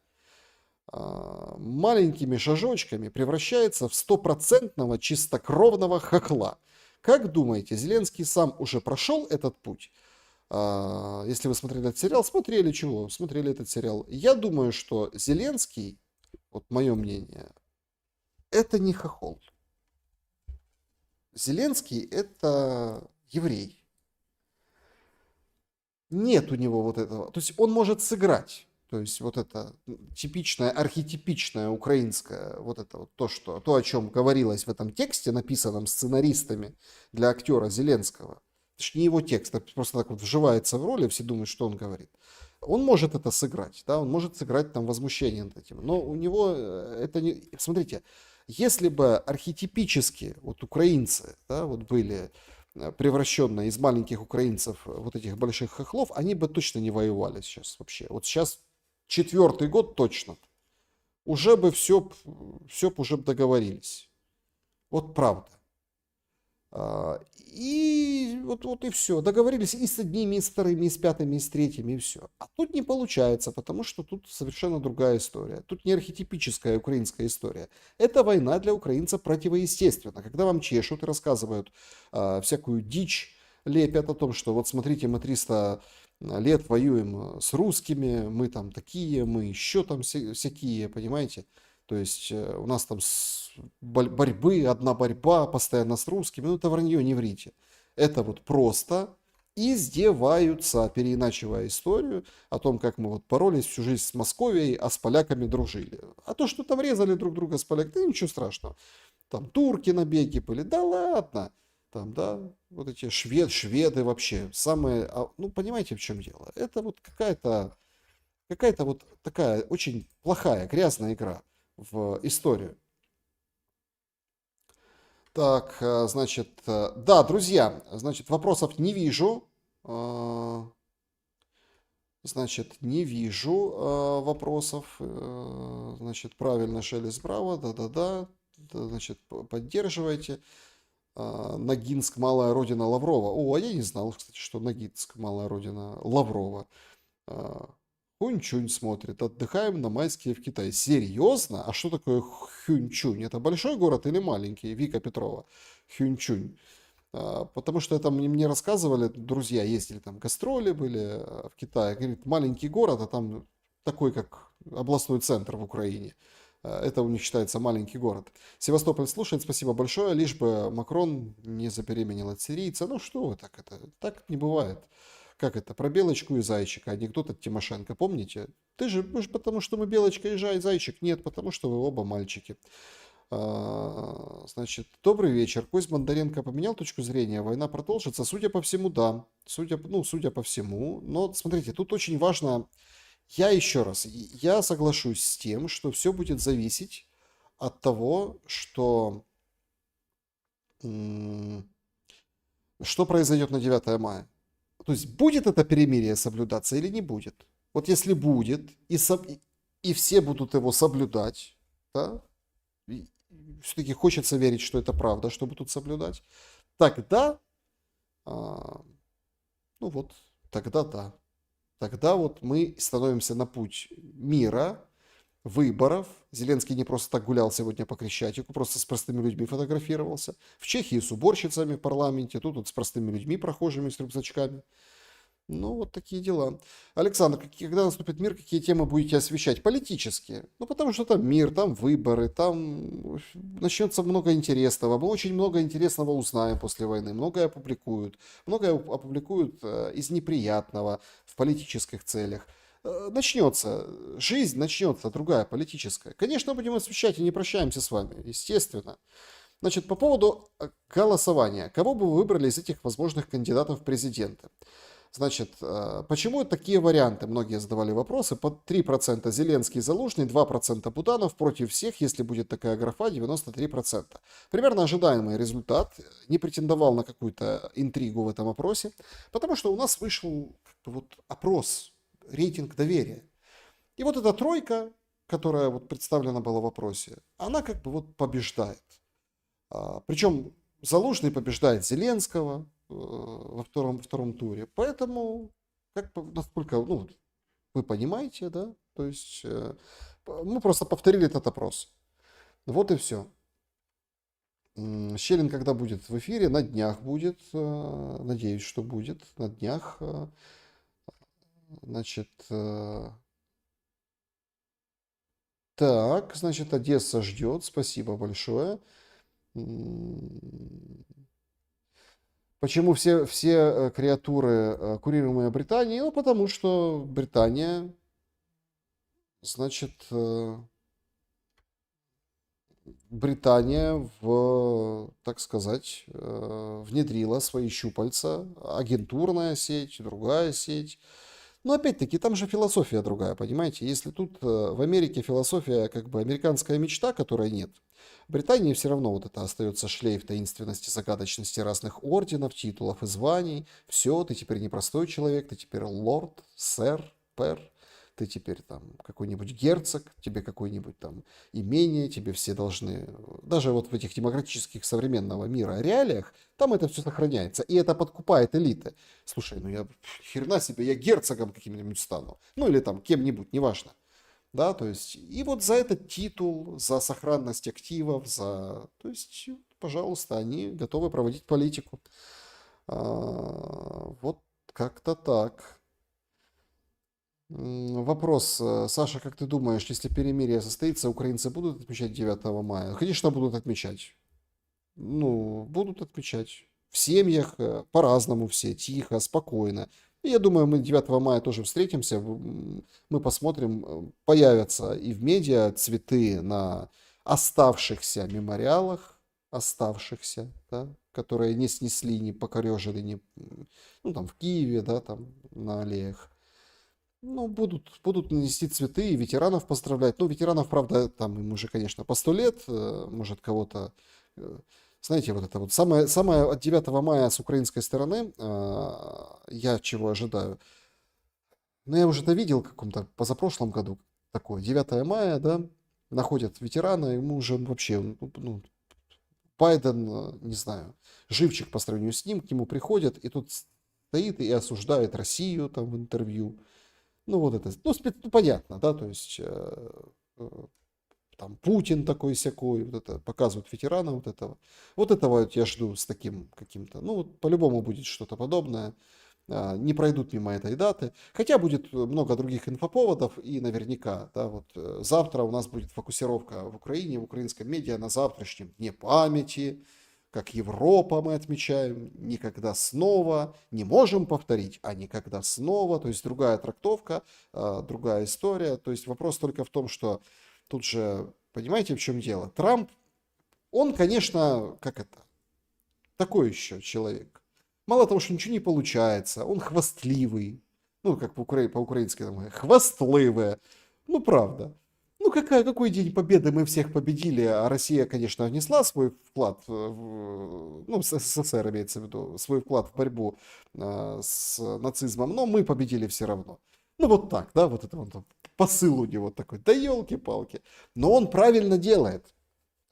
маленькими шажочками превращается в стопроцентного чистокровного хохла. Как думаете, Зеленский сам уже прошел этот путь? Если вы смотрели этот сериал, смотрели чего? Смотрели этот сериал. Я думаю, что Зеленский, вот мое мнение, это не хохол. Зеленский это еврей. Нет у него вот этого. То есть он может сыграть. То есть вот это типичное, архетипичное украинское, вот это вот то, о чем говорилось в этом тексте, написанном сценаристами для актера Зеленского. Это же не его текст, это просто так вот вживается в роль, и все думают, что он говорит. Он может это сыграть, да, он может сыграть там возмущение над этим, но у него это не... Смотрите, если бы архетипически вот украинцы, да, вот были превращенные из маленьких украинцев вот этих больших хохлов, они бы точно не воевали сейчас вообще. Вот сейчас 4-й год точно. Уже бы все уже договорились. Вот правда. И вот и все. Договорились и с одними, и с вторыми, и с пятыми, и с третьими, и все. А тут не получается, потому что тут совершенно другая история. Тут не архетипическая украинская история. Это война для украинца противоестественна. Когда вам чешут и рассказывают всякую дичь, лепят о том, что вот смотрите, мы 300 лет воюем с русскими, мы там такие, мы еще там всякие, понимаете? То есть у нас там борьбы, одна борьба постоянно с русскими. Ну это вранье, не врите. Это вот просто издеваются, переиначивая историю о том, как мы вот боролись всю жизнь с Московией, а с поляками дружили. А то, что там резали друг друга с поляками, да ничего страшного. Там турки набеги были, да ладно. Там, да, вот эти шведы вообще самые, ну, понимаете, в чем дело? Это вот какая-то вот такая очень плохая, грязная игра в историю. Так, значит, да, друзья, значит, вопросов не вижу. Значит, не вижу вопросов. Значит, правильно, Шелест, браво, да-да-да. Значит, поддерживайте. Ногинск, малая родина Лаврова. О, а я не знал, кстати, что Ногинск, малая родина Лаврова. Хунчунь смотрит. Отдыхаем на майские в Китае. Серьезно? А что такое Хунчунь? Это большой город или маленький? Вика Петрова. Хунчунь. Потому что это мне рассказывали, друзья ездили там, гастроли были в Китае. Говорит, маленький город, а там такой, как областной центр в Украине. Это у них считается маленький город. Севастополь слушает, спасибо большое. Лишь бы Макрон не забеременел от сирийца. Ну что вы так это? Так не бывает. Как это? Про Белочку и Зайчика. Анекдот от Тимошенко. Помните? Ты же потому что мы Белочка и Зайчик. Нет, потому что вы оба мальчики. Значит, добрый вечер. Кость Бондаренко поменял точку зрения. Война продолжится. Судя по всему, да. Судя по всему. Но смотрите, тут очень важно... Я еще раз, я соглашусь с тем, что все будет зависеть от того, что произойдет на 9 мая. То есть будет это перемирие соблюдаться или не будет. вот если будет, и все будут его соблюдать, да, все-таки хочется верить, что это правда, что будут соблюдать, тогда, ну вот, тогда да. Тогда вот мы становимся на путь мира, выборов. Зеленский не просто так гулял сегодня по Крещатику, просто с простыми людьми фотографировался. В Чехии с уборщицами в парламенте, тут вот с простыми людьми, прохожими с рюкзачками. Ну, вот такие дела. Александр, когда наступит мир, какие темы будете освещать? Политические. Ну, потому что там мир, там выборы, там начнется много интересного. Мы очень много интересного узнаем после войны. Многое опубликуют. Многое опубликуют из неприятного в политических целях. Начнется жизнь, начнется другая политическая. Конечно, будем освещать и не прощаемся с вами, естественно. Значит, по поводу голосования. Кого бы вы выбрали из этих возможных кандидатов в президенты? Значит, почему такие варианты? Многие задавали вопросы. По 3% Зеленский, Залужный, 2% Буданов, против всех, если будет такая графа, 93%. Примерно ожидаемый результат. Не претендовал на какую-то интригу в этом опросе, потому что у нас вышел вот опрос, рейтинг доверия. И вот эта тройка, которая вот представлена была в вопросе, она как бы вот побеждает. Причем Залужный побеждает Зеленского во втором туре. Поэтому, как бы, насколько вы понимаете, да, то есть мы просто повторили этот опрос. Вот и все. Щелин когда будет в эфире? На днях будет. Надеюсь, что будет. На днях. Значит, так, значит, Одесса ждет. Спасибо большое. Почему все креатуры курируемые Британией? Ну, потому что Британия, значит, Британия так сказать, внедрила свои щупальца. Агентурная сеть, другая сеть. Но опять-таки, там же философия другая, понимаете? Если тут в Америке философия как бы американская мечта, которой нет, в Британии все равно вот это остается шлейф таинственности, загадочности разных орденов, титулов и званий. Все, ты теперь не простой человек, ты теперь лорд, сэр, пэр, ты теперь там какой-нибудь герцог, тебе какое-нибудь там имение, тебе все должны... Даже вот в этих демократических современного мира реалиях, там это все сохраняется, и это подкупает элиты. Слушай, ну я херна себе, я герцогом каким-нибудь стану. Ну или там кем-нибудь, неважно. Да, то есть, и вот за этот титул, за сохранность активов, то есть, пожалуйста, они готовы проводить политику. Вот как-то так. Вопрос, Саша, как ты думаешь, если перемирие состоится, украинцы будут отмечать 9 мая? Конечно, будут отмечать. Ну, будут отмечать. В семьях по-разному все, тихо, спокойно. И я думаю, мы 9 мая тоже встретимся, мы посмотрим, появятся и в медиа цветы на оставшихся мемориалах, да, которые не снесли, не покорежили, ну, там в Киеве, да, там на аллеях. Ну, будут нанести цветы и ветеранов поздравлять. Ну, ветеранов, правда, там им уже, конечно, по 100 лет, может, кого-то... Знаете, вот это вот самое от 9 мая с украинской стороны, я чего ожидаю. Ну, я уже это видел в каком-то позапрошлом году такое. 9 мая, да, находят ветерана, ему уже вообще, ну, Байден, не знаю, живчик по сравнению с ним, к нему приходят, и тут стоит и осуждает Россию там в интервью. Ну, вот это, ну, понятно, да, то есть... Там Путин такой-сякой, вот это показывают ветерана вот этого. Вот этого я жду с таким каким-то. Ну, вот по-любому будет что-то подобное. Не пройдут мимо этой даты. Хотя будет много других инфоповодов, и наверняка, да, вот завтра у нас будет фокусировка в Украине, в украинском медиа на завтрашнем Дне памяти. Как Европа мы отмечаем, никогда снова, не можем повторить, а никогда снова. То есть другая трактовка, другая история. То есть вопрос только в том, что тут же, понимаете, в чем дело? Трамп, он, конечно, такой еще человек. Мало того, что ничего не получается, он хвастливый. Ну, как по-украински, хвастливый. Ну, правда. Ну, какой день победы, мы всех победили, а Россия, конечно, внесла свой вклад, ну, СССР имеется в виду, свой вклад в борьбу с нацизмом, но мы победили все равно. Ну вот так, да, вот это он там, посыл у него такой, да елки-палки. Но он правильно делает.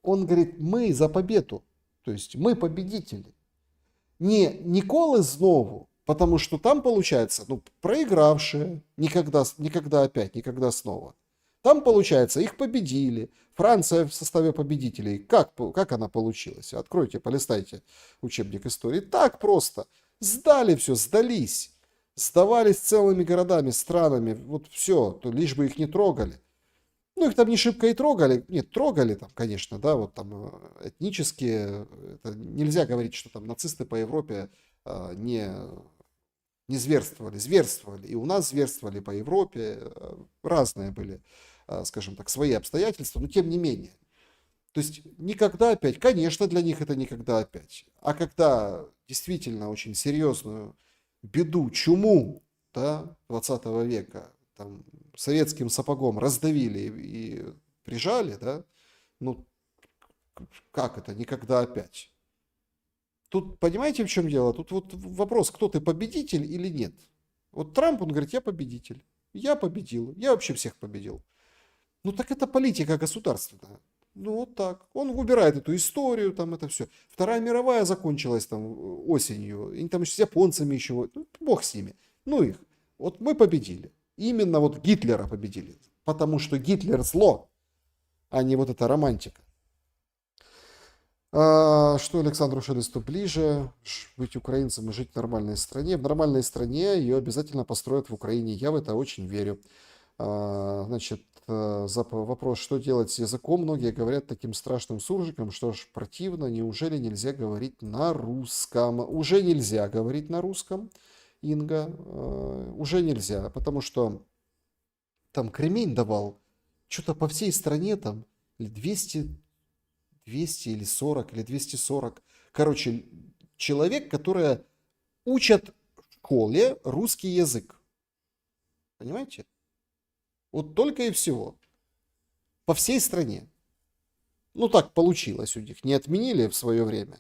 Он говорит, мы за победу, то есть мы победители. Не Ніколи знову, потому что там получается, ну, проигравшие, никогда опять, никогда снова. Там, получается, их победили. Франция в составе победителей. Как она получилась? Откройте, полистайте учебник истории. Так просто. Сдали все, сдались. Сдавались целыми городами, странами. Вот все, лишь бы их не трогали. Ну, их там не шибко и трогали. Нет, трогали там, конечно, да, вот там этнические. Это нельзя говорить, что там нацисты по Европе не зверствовали. Зверствовали. И у нас зверствовали по Европе. Разные были, скажем так, свои обстоятельства, но тем не менее. То есть никогда опять, конечно, для них это никогда опять. А когда действительно очень серьезную беду, чуму, да, 20 века, там, советским сапогом раздавили и прижали, да, ну, как это, никогда опять? Тут, понимаете, в чем дело? Тут вот вопрос, кто ты, победитель или нет? Вот Трамп, он говорит, я победитель, я победил, я вообще всех победил. Ну, так это политика государственная. Ну, вот так. Он выбирает эту историю, там это все. Вторая мировая закончилась там осенью. Они там еще с японцами еще. Ну, бог с ними. Ну их. Вот мы победили. Именно вот Гитлера победили. Потому что Гитлер зло, а не вот эта романтика. Что Александру Шелесту ближе? Быть украинцем и жить в нормальной стране. В нормальной стране ее обязательно построят в Украине. Я в это очень верю. Значит, за вопрос, что делать с языком, многие говорят таким страшным суржиком, что ж противно, неужели нельзя говорить на русском? Уже нельзя говорить на русском, Инга, уже нельзя, потому что там Кремень давал что-то по всей стране там 200 или 40, или 240. Короче, человек, который учат в школе русский язык. Понимаете? Вот только и всего. По всей стране. Ну, так получилось у них. Не отменили в свое время.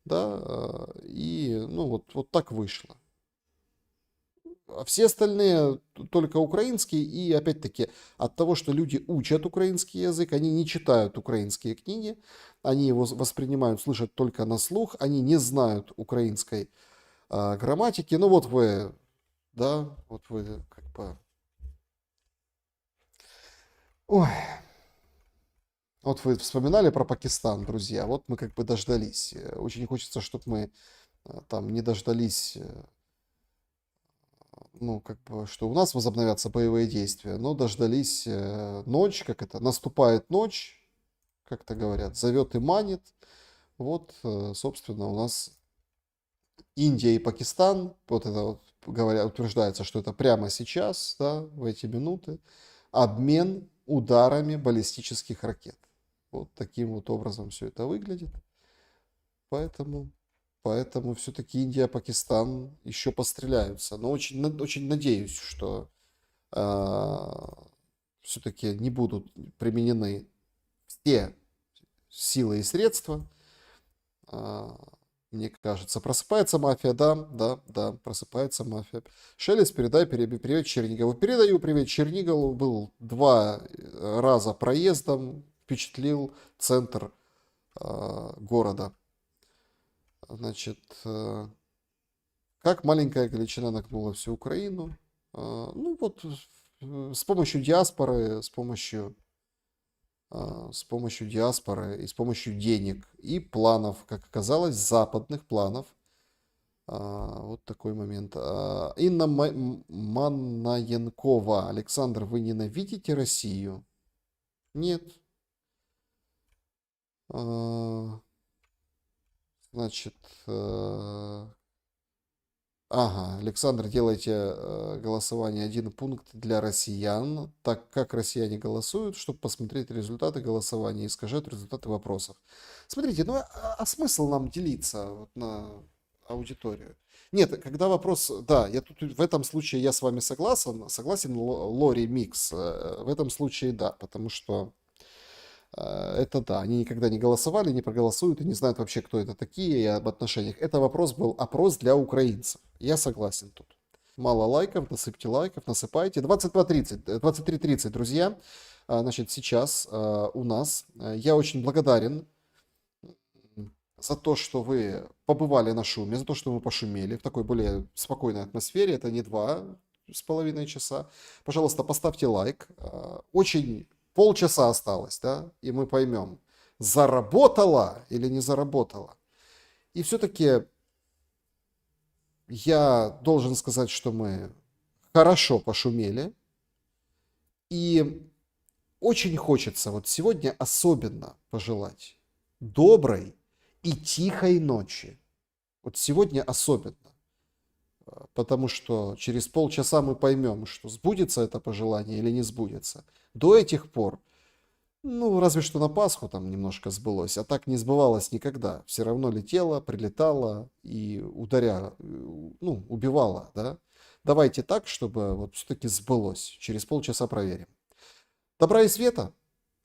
Да, и, ну, вот так вышло. А все остальные только украинский. И, опять-таки, от того, что люди учат украинский язык, они не читают украинские книги, они его воспринимают, слышат только на слух, они не знают украинской грамматики. Ну, вот вы, да, вот вы как бы... Ой, вот вы вспоминали про Пакистан, друзья, вот мы как бы дождались. Очень хочется, чтобы мы там не дождались, ну, как бы, что у нас возобновятся боевые действия, но дождались ночь, как это, наступает ночь, как-то говорят, зовет и манит. Вот, собственно, у нас Индия и Пакистан, вот это вот, говорят, утверждается, что это прямо сейчас, да, в эти минуты, обмен ударами баллистических ракет. Вот таким вот образом все это выглядит. Поэтому все-таки Индия и Пакистан еще постреляются. Но очень надеюсь, что все-таки не будут применены все силы и средства. Мне кажется, просыпается мафия, да, просыпается мафия. Шелест, передай привет Чернигову. Передаю привет Чернигову. Был 2 раза проездом, впечатлил центр города. Значит, как маленькая Галичина нагнула всю Украину. Ну вот, с помощью диаспоры, с помощью диаспоры и с помощью денег и планов, как оказалось, западных планов. Вот такой момент. Инна Манаенкова. Александр, вы ненавидите Россию? Нет. Значит, Александр, делайте голосование 1 пункт для россиян, так как россияне голосуют, чтобы посмотреть результаты голосования и искажать результаты вопросов. Смотрите, ну а смысл нам делиться вот на аудиторию? Нет, когда вопрос, да, я тут в этом случае я с вами согласен, Лори Микс, в этом случае да, потому что это да, они никогда не голосовали, не проголосуют и не знают вообще, кто это такие и об отношениях. Это был опрос для украинцев. Я согласен тут. Мало лайков, насыпьте лайков, насыпайте. 23:30, друзья. Значит, сейчас у нас. Я очень благодарен за то, что вы побывали на шуме, за то, что мы пошумели в такой более спокойной атмосфере. Это не 2,5 часа. Пожалуйста, поставьте лайк. Очень полчаса осталось, да, и мы поймем, заработала или не заработала. И все-таки я должен сказать, что мы хорошо пошумели. И очень хочется вот сегодня особенно пожелать доброй и тихой ночи. Вот сегодня особенно. Потому что через полчаса мы поймем, что сбудется это пожелание или не сбудется. До этих пор, ну, разве что на Пасху там немножко сбылось, а так не сбывалось никогда. Все равно летело, прилетало и убивало, да. Давайте так, чтобы вот все-таки сбылось. Через полчаса проверим. Добра и света!